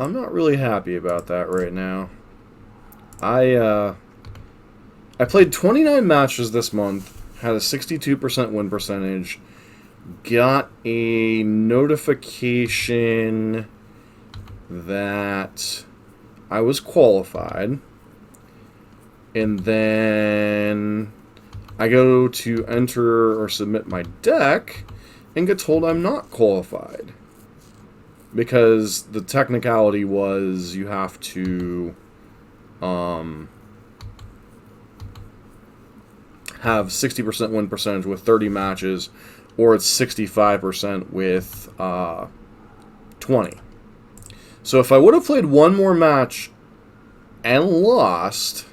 Speaker 1: I'm not really happy about that right now. I played 29 matches this month, had a 62% win percentage, got a notification that I was qualified, and then I go to enter or submit my deck and get told I'm not qualified. Because the technicality was you have to have 60% win percentage with 30 matches, or it's 65% with 20. So if I would have played one more match and lost,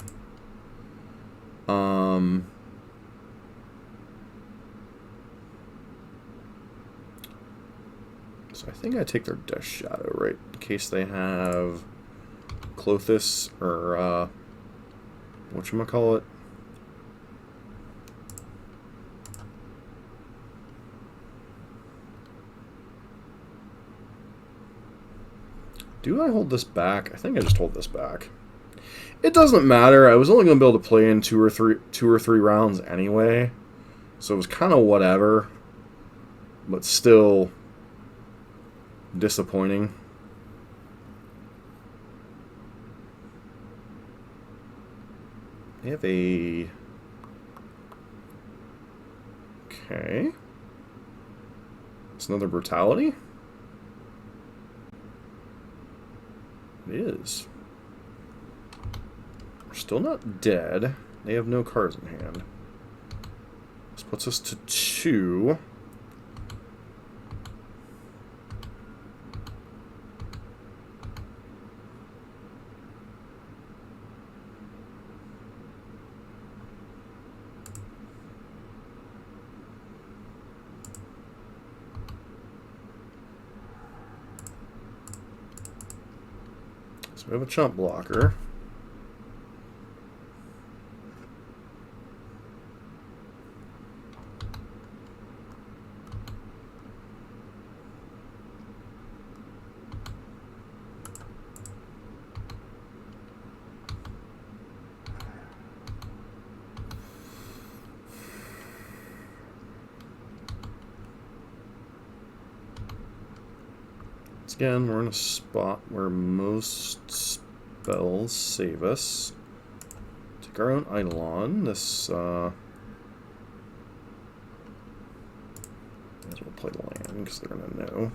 Speaker 1: So I think I take their Death Shadow, right? In case they have Clothis or whatchamacallit. Do I hold this back? I think I just hold this back. It doesn't matter. I was only going to be able to play in two or three rounds anyway, so it was kind of whatever, but still disappointing. They have a... Okay. It's another Brutality? It is. We're still not dead. They have no cards in hand. This puts us to 2. So we have a chump blocker. Again, we're in a spot where most spells save us. Take our own Eidolon. This, we'll play land because they're going to know.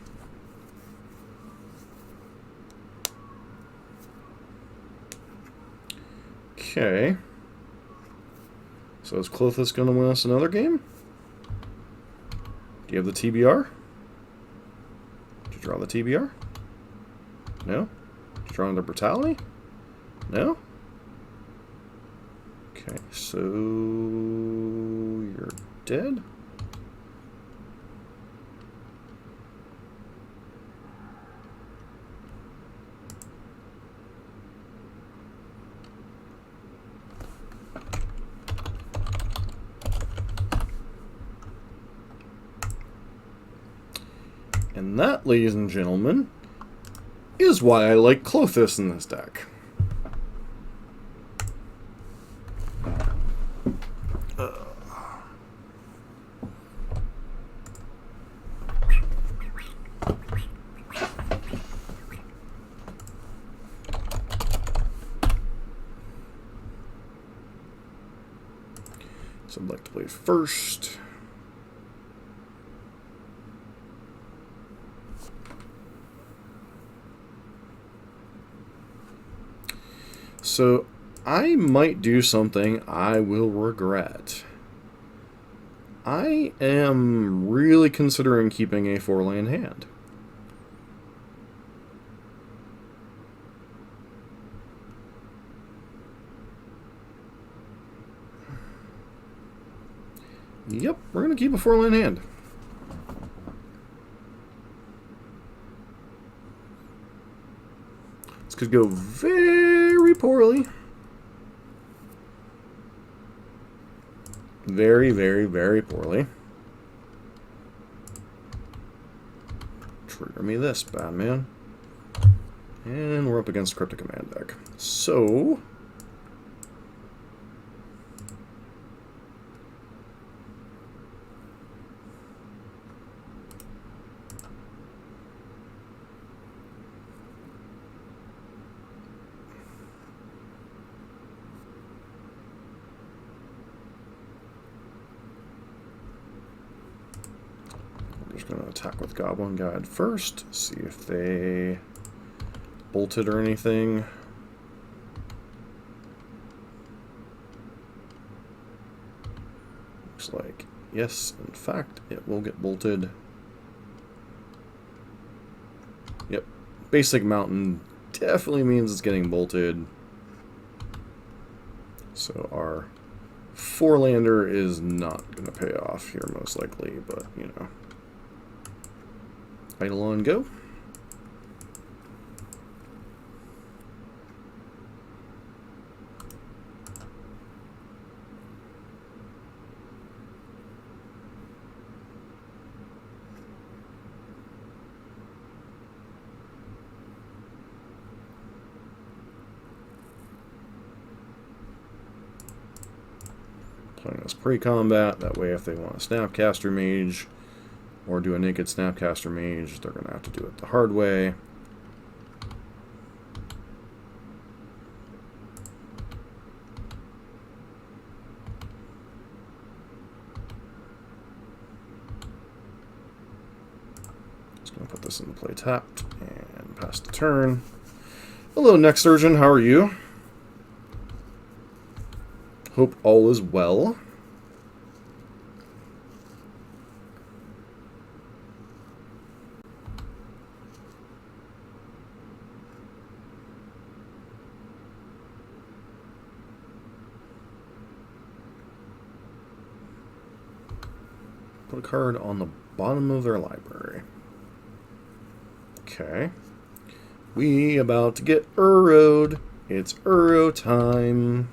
Speaker 1: Okay. So is Clothis going to win us another game? Do you have the TBR? Draw the TBR? No? Draw the Brutality? No? Okay, so you're dead? And that, ladies and gentlemen, is why I like Clothis in this deck. So I'd like to play first. So, I might do something I will regret. I am really considering keeping a 4-land hand. Yep, we're going to keep a 4-land hand. This could go very poorly. Very, very, very poorly. Trigger me this, bad man. And we're up against Cryptic Command deck. So... going to attack with Goblin Guide first, see if they bolted or anything. Looks like, yes, in fact, it will get bolted. Yep, basic mountain definitely means it's getting bolted. So our 4-lander is not going to pay off here most likely, but, you know. Idle on go. Playing this pre-combat, that way if they want a Snapcaster Mage or do a naked Snapcaster Mage, they're going to have to do it the hard way. Just going to put this in the play tapped and pass the turn. Hello, Next Surgeon, how are you? Hope all is well. Put a card on the bottom of their library. Okay. We about to get Uro'd. It's Uro time.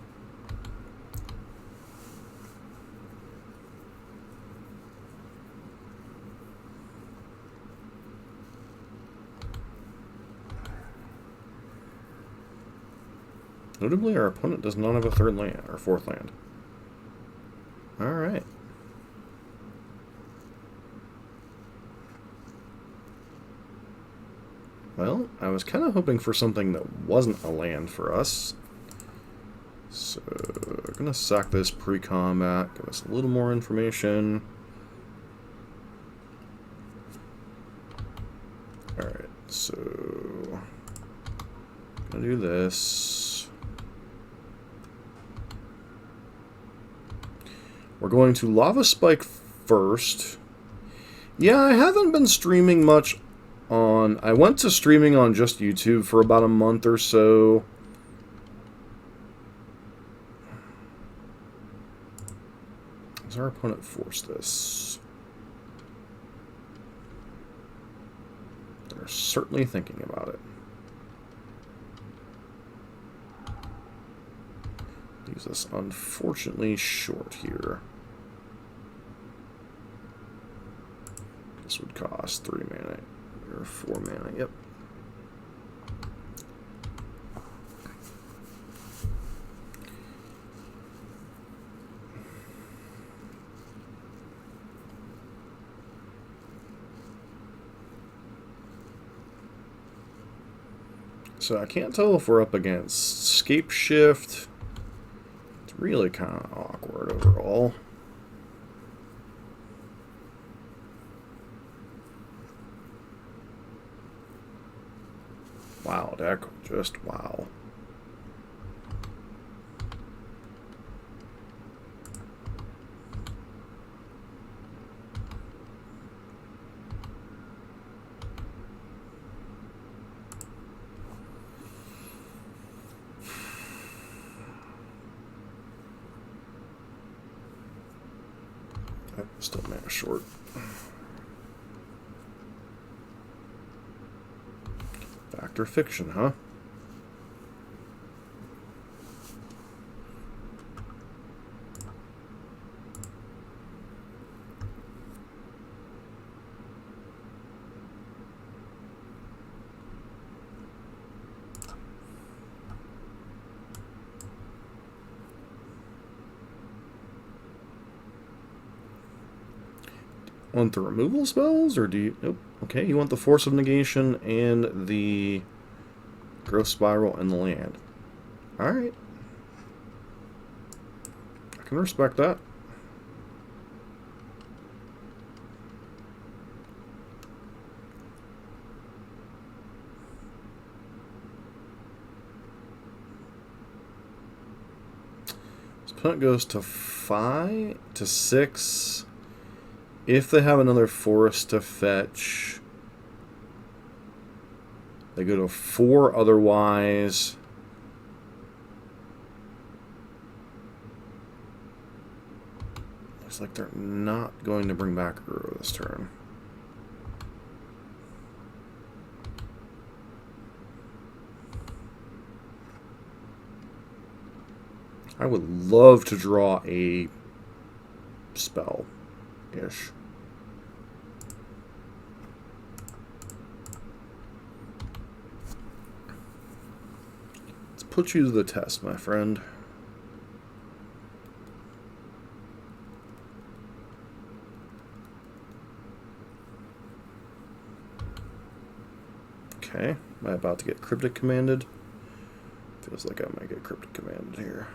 Speaker 1: Notably, our opponent does not have a third land, or fourth land. Alright. Well, I was kind of hoping for something that wasn't a land for us. So, we're going to sack this pre-combat, give us a little more information. Alright, so... I'm going to do this. We're going to Lava Spike first. Yeah, I haven't been streaming much on... I went to streaming on just YouTube for about a month or so. Does our opponent force this? They're certainly thinking about it. Leaves us unfortunately short here. This would cost 3 mana. Or 4 mana, yep. So I can't tell if we're up against Scape Shift. It's really kind of awkward overall. Wow, deck, just wow. Still mana short. Fact or fiction, huh? Want the removal spells, or do you... Nope. Okay, you want the Force of Negation and the Growth Spiral and the land. Alright. I can respect that. This opponent goes to 5 to 6. If they have another forest to fetch, they go to 4 otherwise. Looks like they're not going to bring back Uro this turn. I would love to draw a spell-ish. Let's put you to the test, my friend. Okay, am I about to get cryptic commanded? Feels like I might get cryptic commanded here.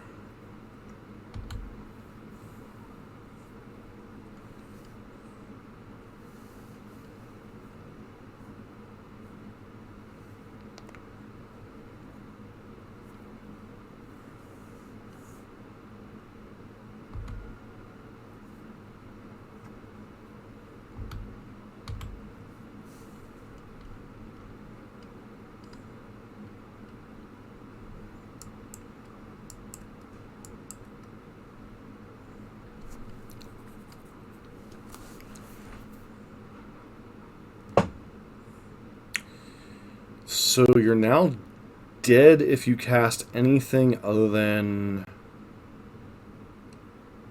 Speaker 1: So you're now dead if you cast anything other than...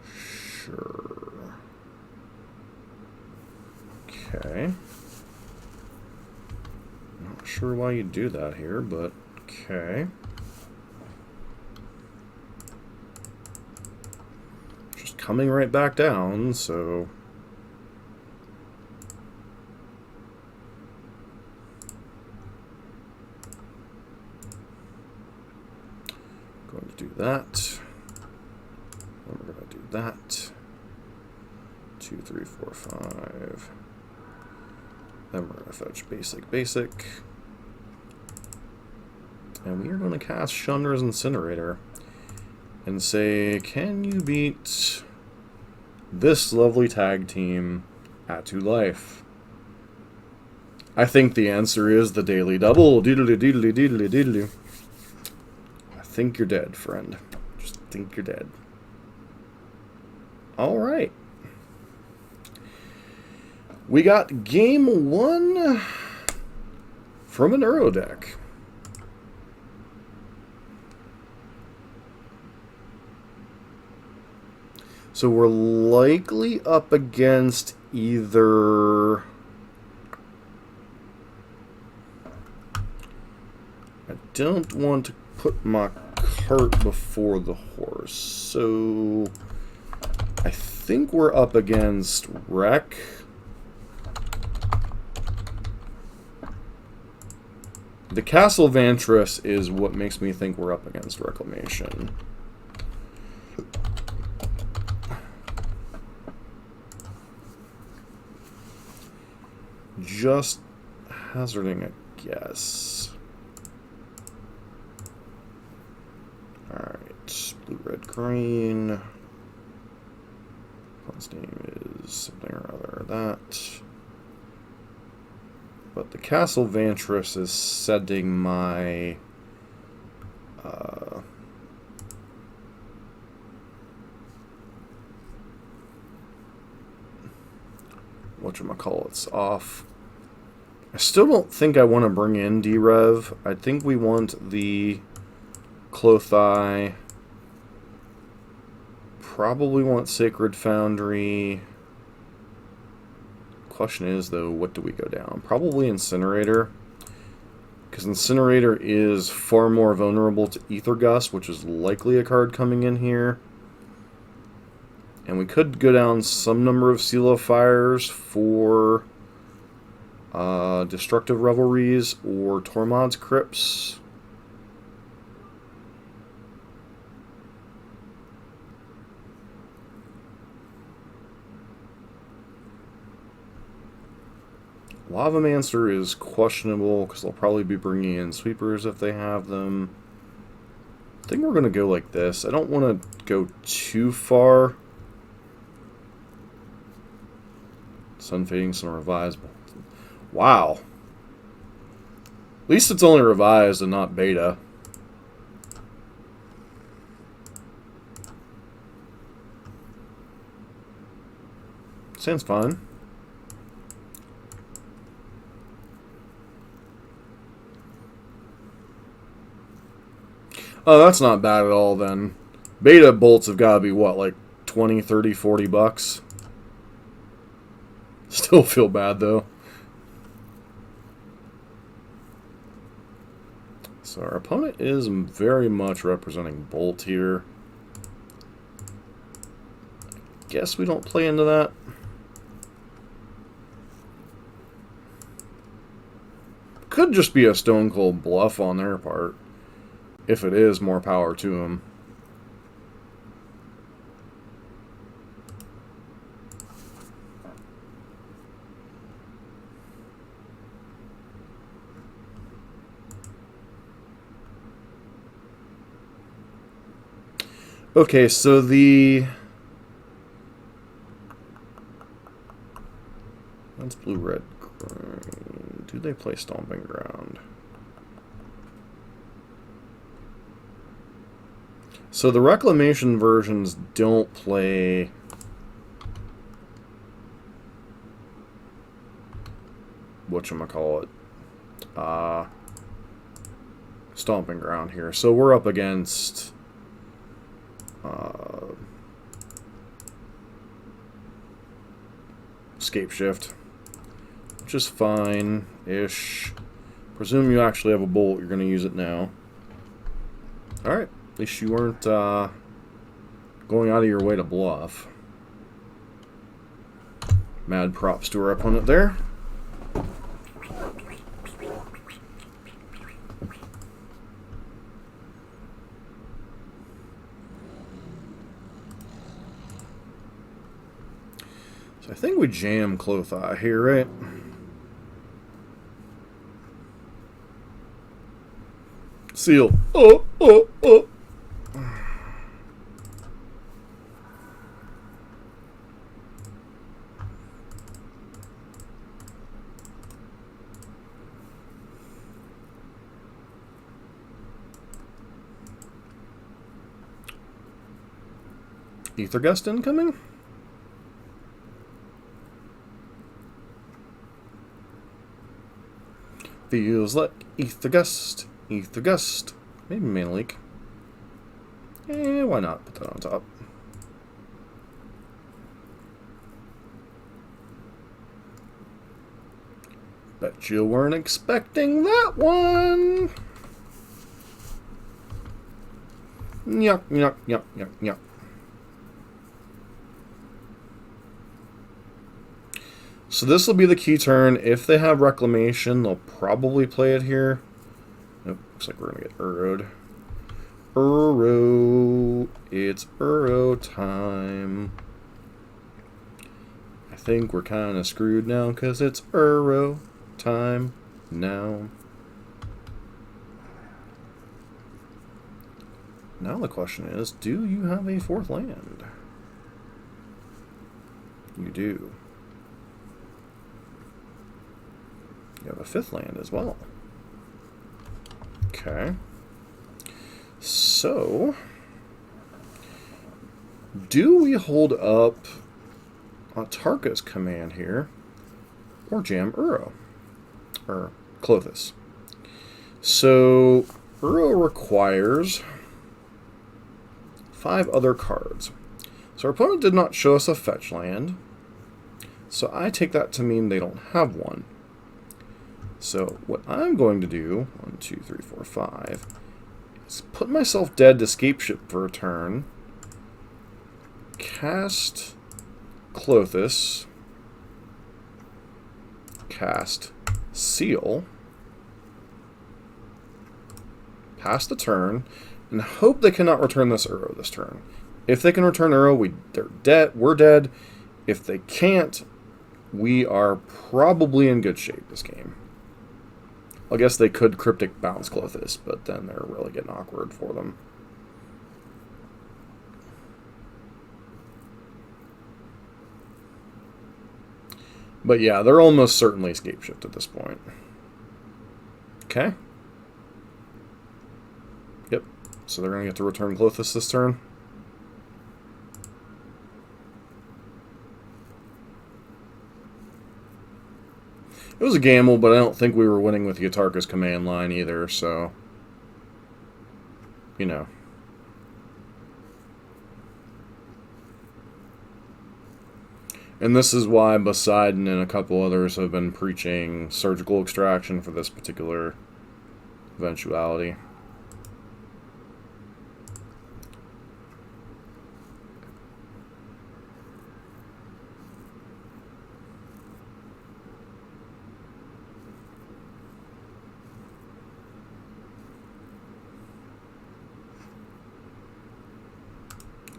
Speaker 1: Sure. Okay. Not sure why you do that here, but okay. Just coming right back down, so... Going to do that. Then we're going to do that. 2, 3, 4, 5. Then we're going to fetch basic. And we are going to cast Shunder's Incinerator. And say, can you beat this lovely tag team at 2 life? I think the answer is the daily double. Doodly doodly doodly doodly. I think you're dead, friend. Just think you're dead. Alright. We got game 1 from an Euro deck. So we're likely up against either... I don't want to put my cart before the horse. So I think we're up against Wreck. The Castle Vantress is what makes me think we're up against Reclamation. Just hazarding a guess. Alright, blue, red, green. Opponent's name is something or other. That. But the Castle Vantress is setting my whatchamacallit's off. I still don't think I want to bring in D-Rev. I think we want the Clothai. Probably want Sacred Foundry. Question is, though, what do we go down? Probably Incinerator. Because Incinerator is far more vulnerable to Ether Gust, which is likely a card coming in here. And we could go down some number of Seal of Fires for Destructive Revelries or Tormod's Crypts. Lavamancer is questionable because they'll probably be bringing in sweepers if they have them. I think we're going to go like this. I don't want to go too far. Sun Fading, Sun Revised. Wow. At least it's only revised and not beta. Sounds fine. Oh, that's not bad at all, then. Beta bolts have got to be, what, like 20, 30, 40 bucks? Still feel bad, though. So our opponent is very much representing bolt here. Guess we don't play into that. Could just be a stone cold bluff on their part. If it is, more power to them. Okay, so that's blue, red, green. Do they play Stomping Ground? So the Reclamation versions don't play whatchamacallit, Stomping Ground here. So we're up against Escape Shift, which is fine-ish. Presume you actually have a bolt, you're going to use it now. Alright, at least you weren't going out of your way to bluff. Mad props to our opponent there. So I think we jam Clothai here, right? Seal. Oh, oh, oh. Ether Gust incoming? Feels like Ether Gust. Ether Gust. Maybe Mana Leak. Eh, why not put that on top? Bet you weren't expecting that one. Yuck, yuck, yuck, yuck, yuck. So this will be the key turn. If they have Reclamation, they'll probably play it here. Nope, looks like we're going to get Urrowed. Urrow. It's Urrow time. I think we're kind of screwed now because it's Urrow time now. Now the question is, do you have a fourth land? You do. You have a fifth land as well. Okay. So, do we hold up Tarka's command here, or jam Uro, or Clothis? So, Uro requires 5 other cards. So our opponent did not show us a fetch land, so I take that to mean they don't have one. So what I'm going to do, 1, 2, 3, 4, 5, is put myself dead to Escape Ship for a turn, cast Clothis, cast Seal, pass the turn, and hope they cannot return this Uro this turn. If they can return Uro, we're dead. If they can't, we are probably in good shape this game. I guess they could Cryptic Bounce Clothis, but then they're really getting awkward for them. But yeah, they're almost certainly Escape Shift at this point. Okay. Yep. So they're going to get to return Clothis this turn. It was a gamble, but I don't think we were winning with Yatarka's command line either, so, you know. And this is why Poseidon and a couple others have been preaching surgical extraction for this particular eventuality.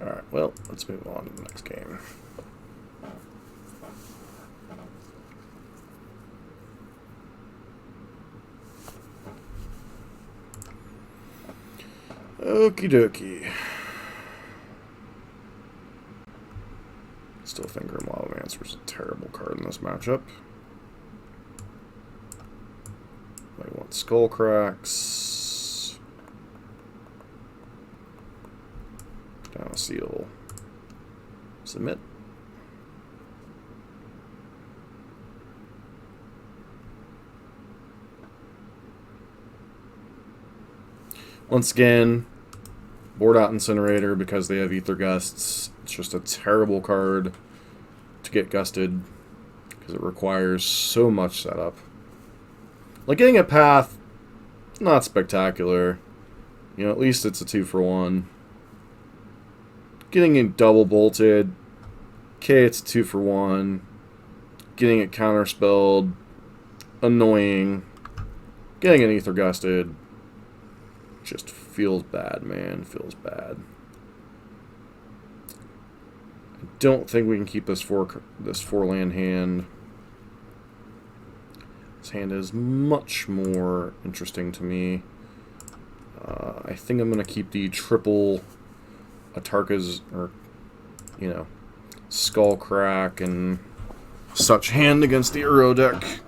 Speaker 1: Alright, well, let's move on to the next game. Okie dokie. Still think Grim Lavamancer is a terrible card in this matchup. I want Skull Cracks. Down a seal. Submit. Once again, board out Incinerator because they have Ether Gusts. It's just a terrible card to get gusted because it requires so much setup. Like getting a Path, not spectacular. You know, at least it's a 2-for-1. Getting it double bolted, okay, it's a 2-for-1. Getting it counterspelled, annoying. Getting an Ether Gusted just feels bad, man. Feels bad. I don't think we can keep this four land hand. This hand is much more interesting to me. I think I'm going to keep the triple Atarka's, or, you know, Skull Crack and such hand against the Uro deck.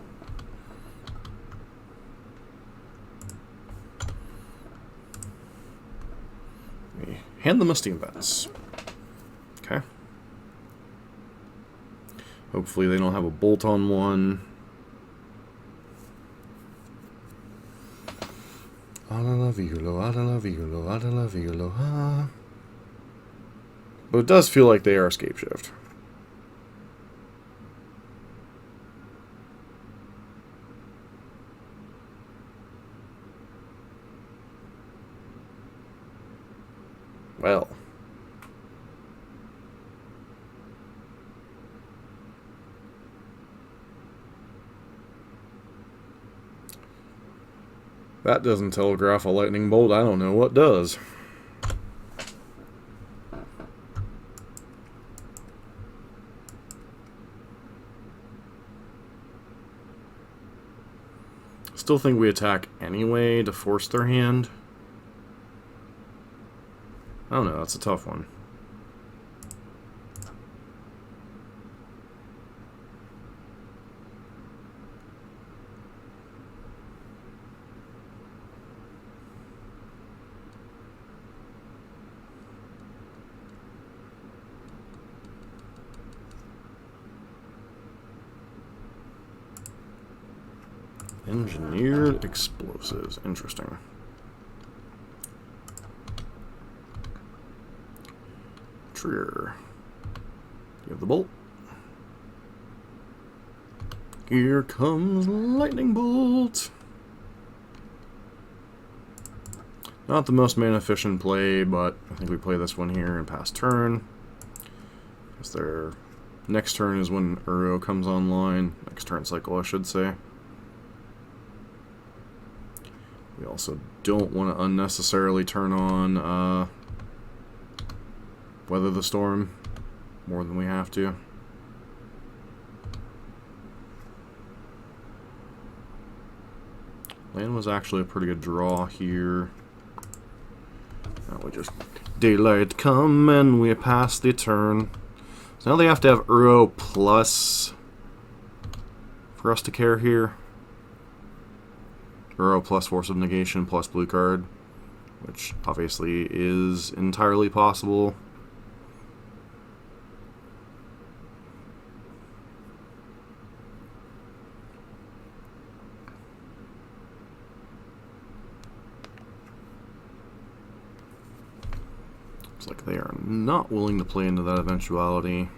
Speaker 1: Hand them a Steam Vents. Okay. Hopefully they don't have a bolt on one. But it does feel like they are Escape Shift. Well. That doesn't telegraph a lightning bolt. I don't know what does. Still think we attack anyway to force their hand. I don't know, that's a tough one. Engineered explosives. Interesting. Trigger. You have the bolt. Here comes lightning bolt. Not the most mana efficient play, but I think we play this one here and pass turn. Because their next turn is when Uro comes online. Next turn cycle, I should say. We also don't want to unnecessarily turn on Weather the Storm more than we have to. Land was actually a pretty good draw here. Now we just daylight come and we pass the turn. So now they have to have Uro plus for us to care here. Uro plus Force of Negation plus blue card, which obviously is entirely possible. Looks like they are not willing to play into that eventuality.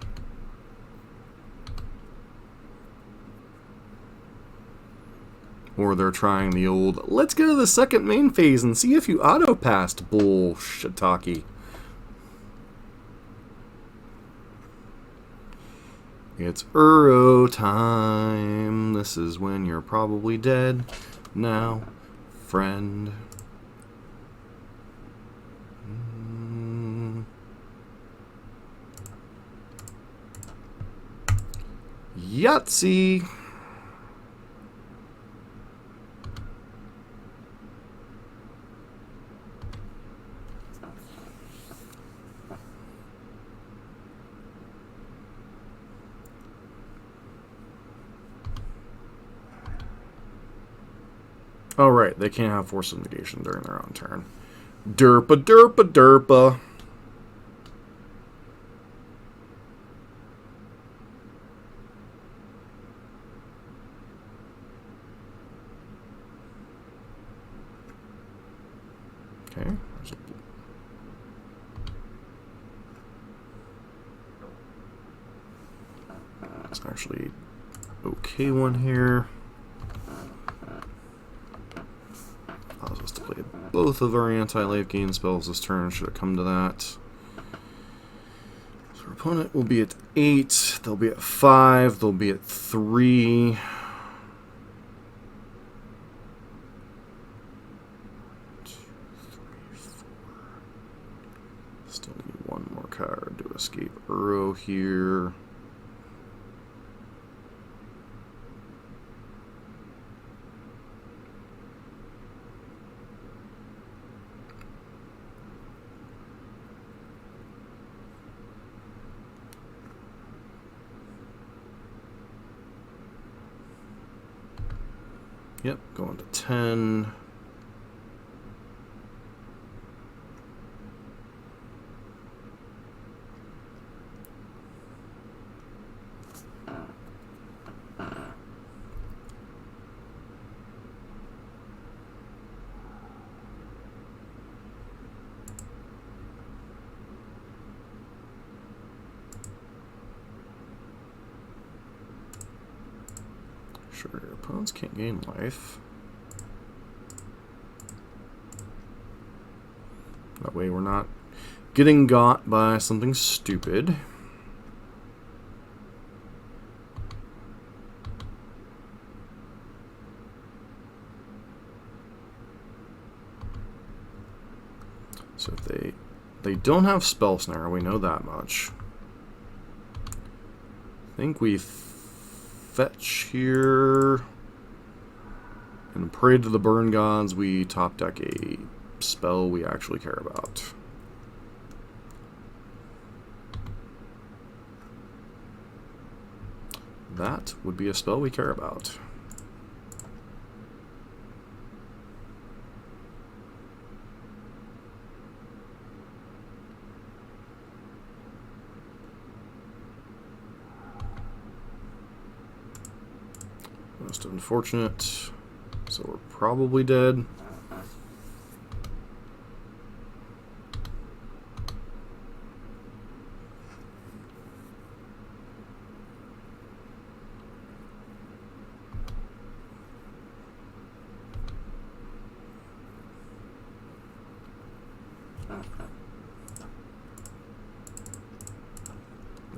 Speaker 1: Or they're trying the old, let's go to the second main phase and see if you auto-passed bullshitaki. It's Uro time. This is when you're probably dead now, friend. Yahtzee! Oh, right. They can't have force of negation during their own turn. Derpa, derpa, derpa. Okay. It's actually okay one here. Allows us to play both of our anti-life gain spells this turn, should it come to that. So our opponent will be at 8, they'll be at 5, they'll be at 3. Still need one more card to escape Uro here. Yep, going to 10. Sure, your opponents can't gain life. That way we're not getting got by something stupid. So if they don't have Spell Snare, we know that much. I think we fetch here and pray to the burn gods. We top deck a spell we actually care about. That would be a spell we care about. Most unfortunate. So we're probably dead.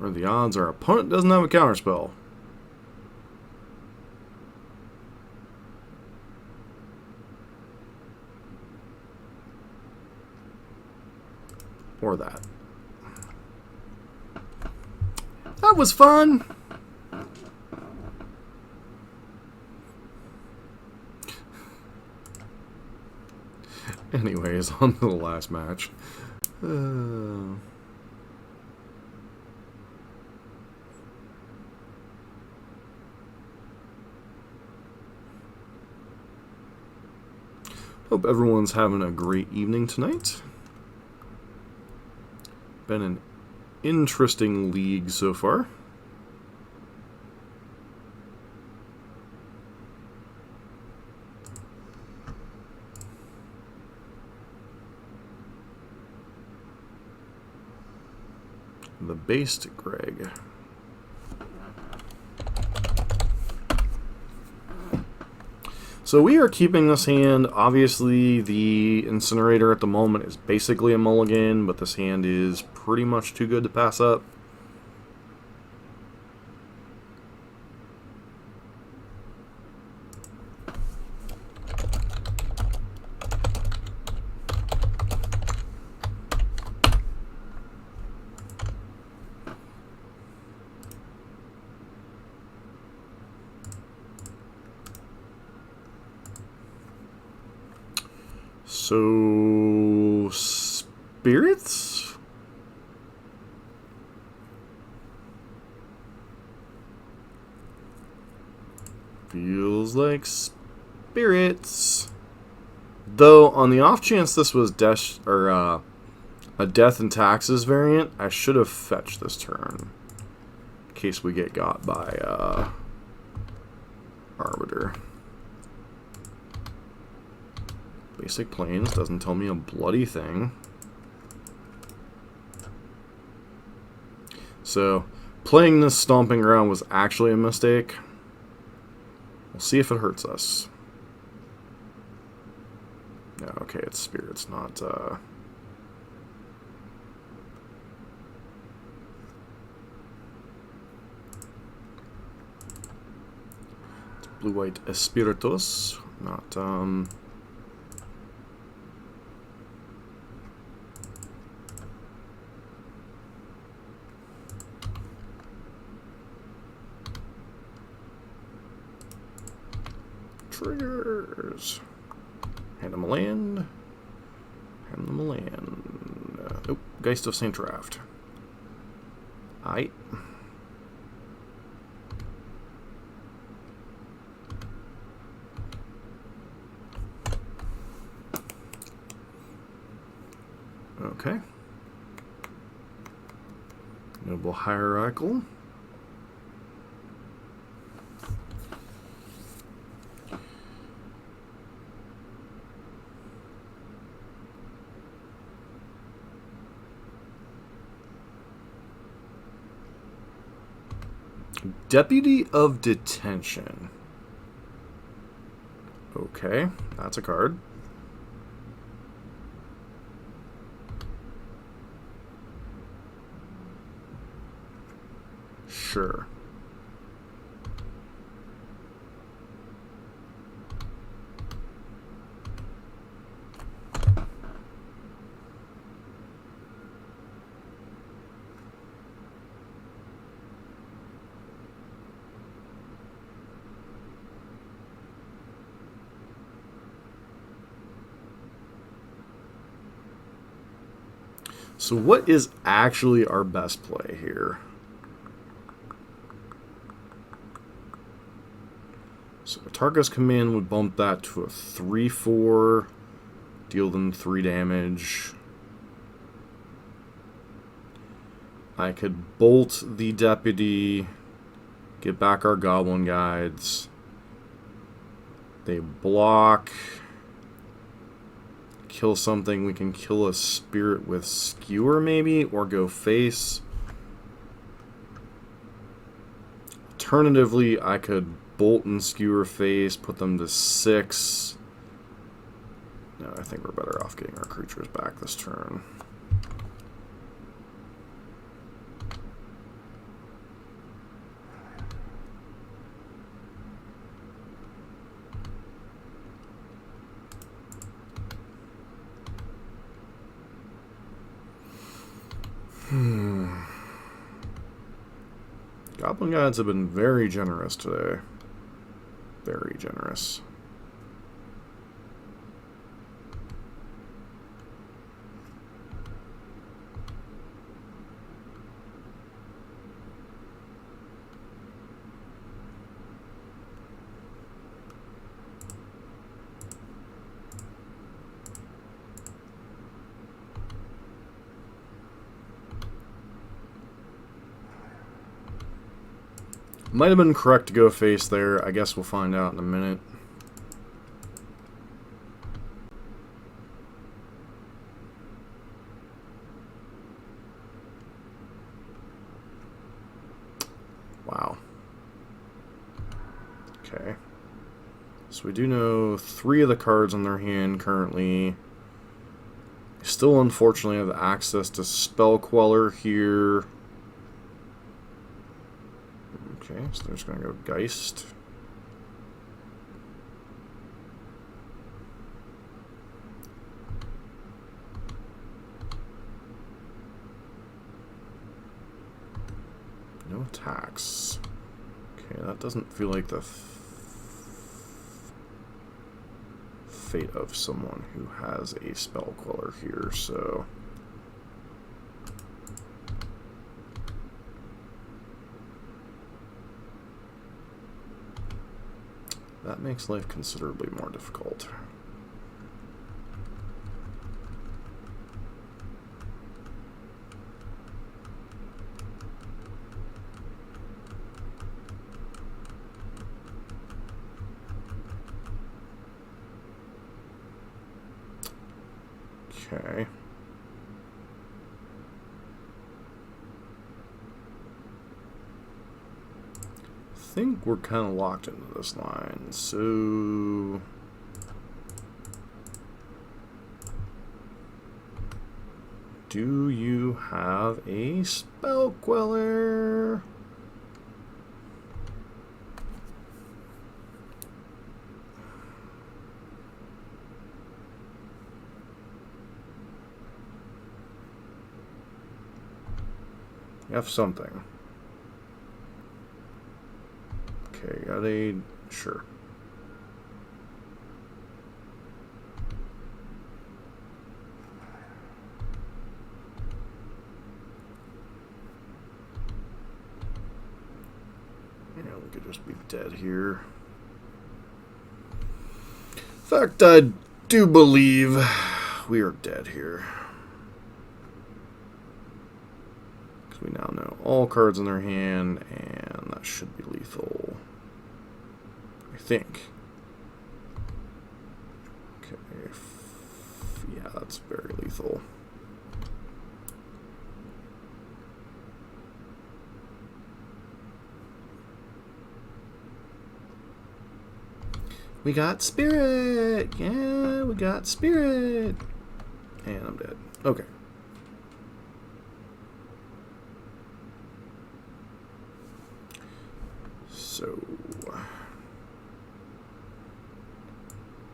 Speaker 1: Or the odds our opponent doesn't have a counterspell. Or that. That was fun! Anyways, on to the last match. Hope everyone's having a great evening tonight. Been an interesting league so far. The based Greg. So we are keeping this hand. Obviously, the Incinerator at the moment is basically a mulligan, but this hand is pretty much too good to pass up. So, spirits? Feels like spirits. Though, on the off chance this was a death and taxes variant, I should have fetched this turn. In case we get got by Arbiter. Basic Plains doesn't tell me a bloody thing. So, playing this Stomping Ground was actually a mistake. We'll see if it hurts us. Yeah, okay, it's spirits, not, It's blue-white Espiritus, not, triggers. Hand them a land. Hand them a land. Oh, Geist of Saint Draft. Aight. Okay. Noble Hierarchical. Deputy of Detention. Okay, that's a card. Sure. So what is actually our best play here? So Tarka's Command would bump that to a 3/4, deal them 3 damage. I could bolt the Deputy, get back our Goblin Guides. They block. Kill something. We can kill a spirit with Skewer maybe, or go face. Alternatively, I could bolt and Skewer face, put them to 6. No, I think we're better off getting our creatures back this turn. Goblin Guides have been very generous today. Very generous. Might have been correct to go face there. I guess we'll find out in a minute. Wow. Okay. So we do know 3 of the cards in their hand currently. Still, unfortunately, have access to Spell Queller here. Okay, so they're just going to go Geist. No attacks. Okay, that doesn't feel like the fate of someone who has a Spell Queller here, so... that makes life considerably more difficult. Okay. I think we're kind of locked into this line, so... do you have a Spell Queller? You have something. Okay, got a... sure. Yeah, we could just be dead here. In fact, I do believe we are dead here. Because we now know all cards in their hand, and that should be lethal. I think. Okay. Yeah, that's very lethal. We got Spirit! Yeah, we got Spirit! And I'm dead. Okay. So...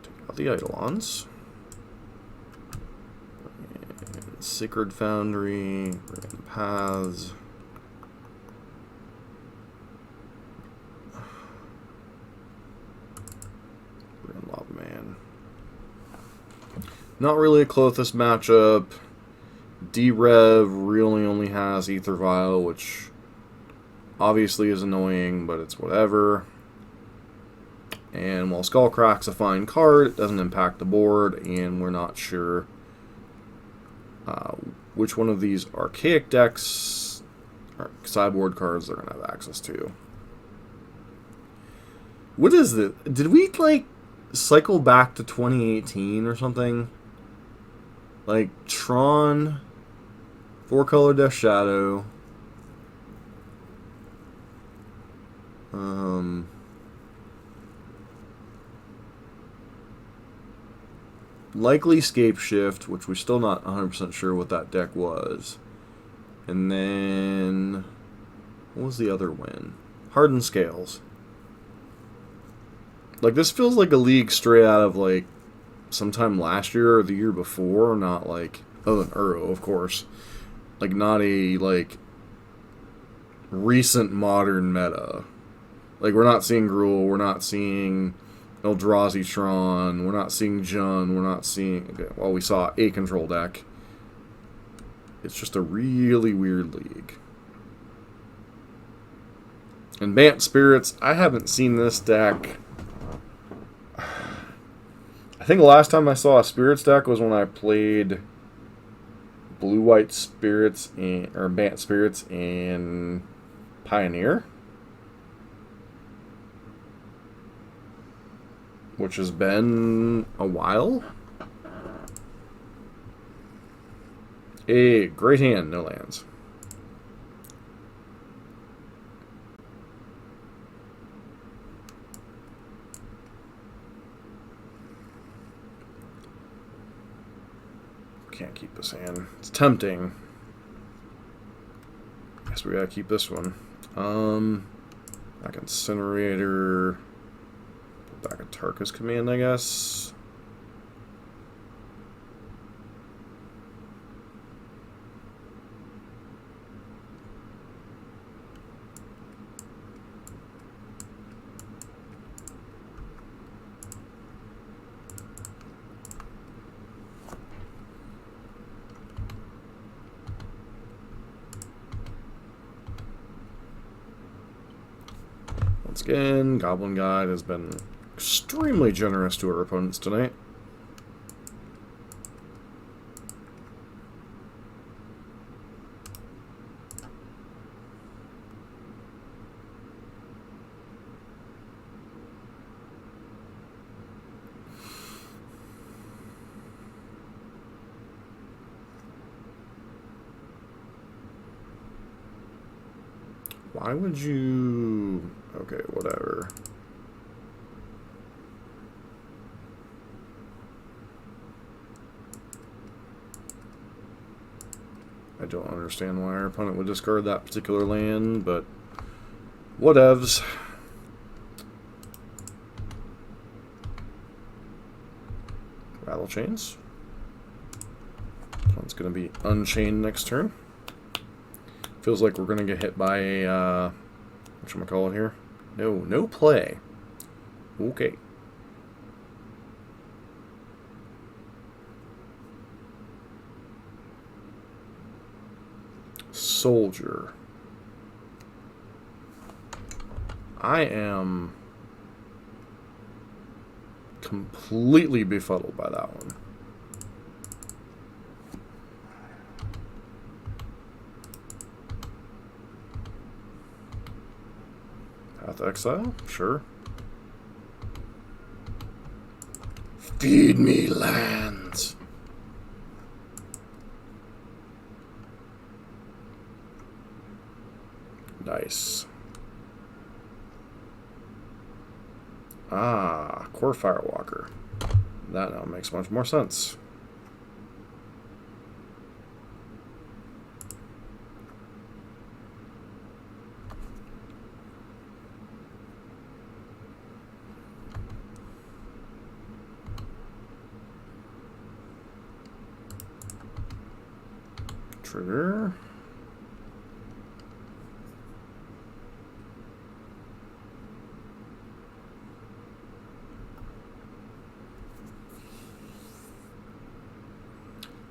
Speaker 1: take out the Eidolons. And Sacred Foundry. Bring in the Paths. Not really a Clothis matchup. D-Rev really only has Ether Vial, which obviously is annoying, but it's whatever. And while Skullcrack's a fine card, it doesn't impact the board, and we're not sure which one of these archaic decks or sideboard cards they're going to have access to. What is it? Did we, like, cycle back to 2018 or something? Like, Tron, 4-color Death Shadow, likely Scape Shift, which we're still not 100% sure what that deck was. And then, what was the other win? Hardened Scales. Like, this feels like a league straight out of, like, sometime last year or the year before, not like, other than Uro, of course, like not a like recent modern meta. Like, we're not seeing Gruul, we're not seeing Eldrazi Tron, we're not seeing Jund, we're not seeing, okay, well, we saw a control deck. It's just a really weird league. And Bant Spirits, I haven't seen this deck. I think the last time I saw a Spirits deck was when I played Blue-White Spirits or Bant Spirits in Pioneer, which has been a while. A great hand, no lands. can't keep this hand. It's tempting. Guess we gotta keep this one. Back Incinerator. Put back a Tarkus command, I guess. Once again, Goblin Guide has been extremely generous to our opponents tonight. Why would you... Okay, whatever. I don't understand why our opponent would discard that particular land, but whatevs. Rattle chains. One's going to be unchained next turn. Feels like we're going to get hit by a, whatchamacallit here? No play. Okay. Soldier. I am completely befuddled by that one. Path Exile? Sure. Feed me lands. Nice. Ah, Core Firewalker. That now makes much more sense. Trigger.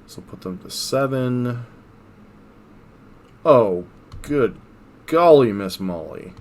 Speaker 1: So put them to 7. Oh, good golly, Miss Molly.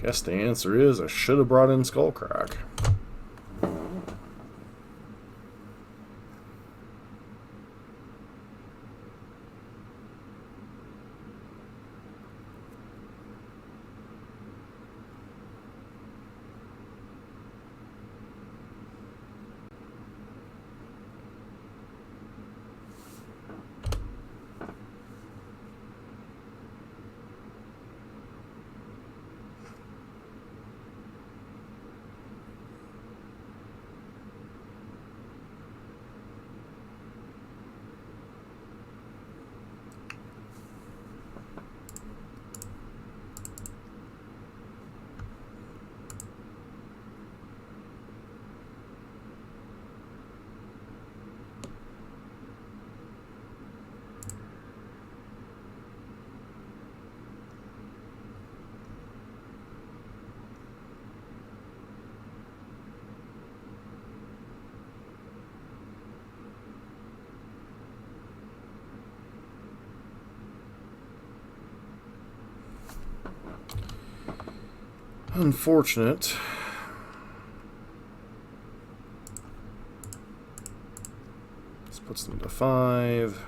Speaker 1: Guess the answer is I should have brought in Skullcrack. Unfortunate. This puts them to 5.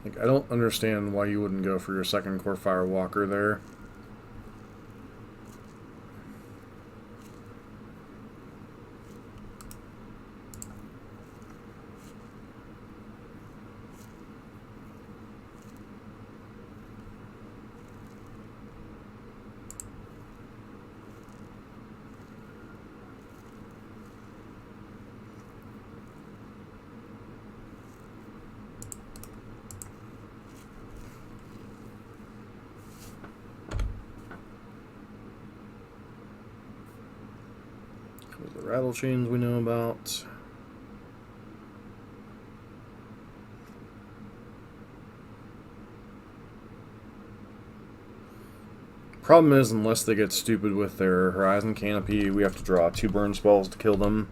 Speaker 1: Like, I don't understand why you wouldn't go for your second core firewalker there. The rattle chains we know about. Problem is, unless they get stupid with their Horizon Canopy, we have to draw 2 burn spells to kill them.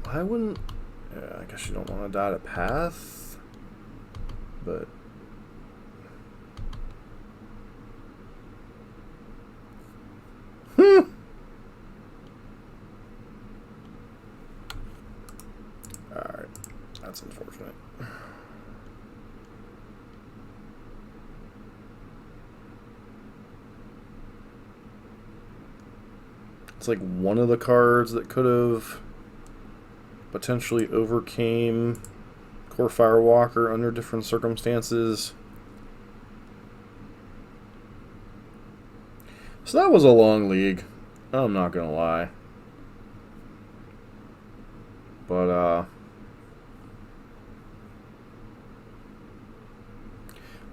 Speaker 1: I wouldn't... Yeah, I guess you don't want to die to Path, but... Alright, that's unfortunate. It's like one of the cards that could have potentially overcame Core Firewalker under different circumstances. So that was a long league. I'm not gonna lie. But,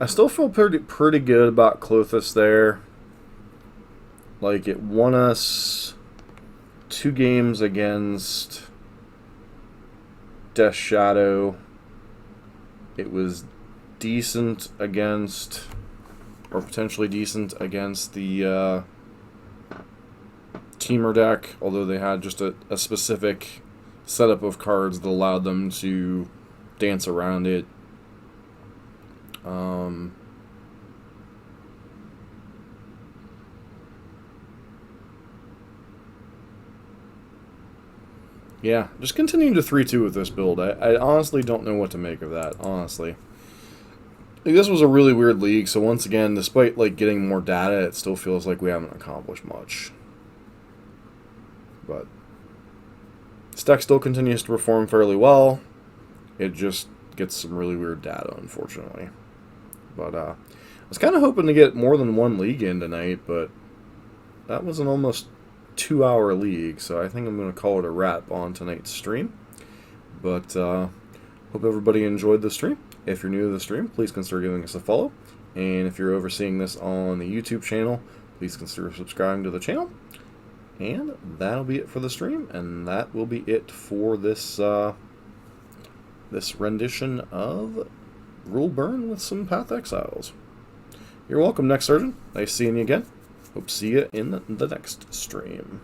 Speaker 1: I still feel pretty good about Clothis there. Like, it won us 2 games against Death Shadow. It was decent against, or potentially decent against the Teamer deck, although they had just a specific setup of cards that allowed them to dance around it. Yeah, just continuing to 3-2 with this build. I honestly don't know what to make of that, honestly. Like, this was a really weird league, so once again, despite like getting more data, it still feels like we haven't accomplished much. But this deck still continues to perform fairly well. It just gets some really weird data, unfortunately. But I was kind of hoping to get more than 1 league in tonight, but that was an almost 2-hour league, so I think I'm going to call it a wrap on tonight's stream. But hope everybody enjoyed the stream. If you're new to the stream, please consider giving us a follow. And if you're overseeing this on the YouTube channel, please consider subscribing to the channel. And that'll be it for the stream, and that will be it for this this rendition of Rule Burn with some Path Exiles. You're welcome, Next Surgeon. Nice seeing you again. Hope to see you in the next stream.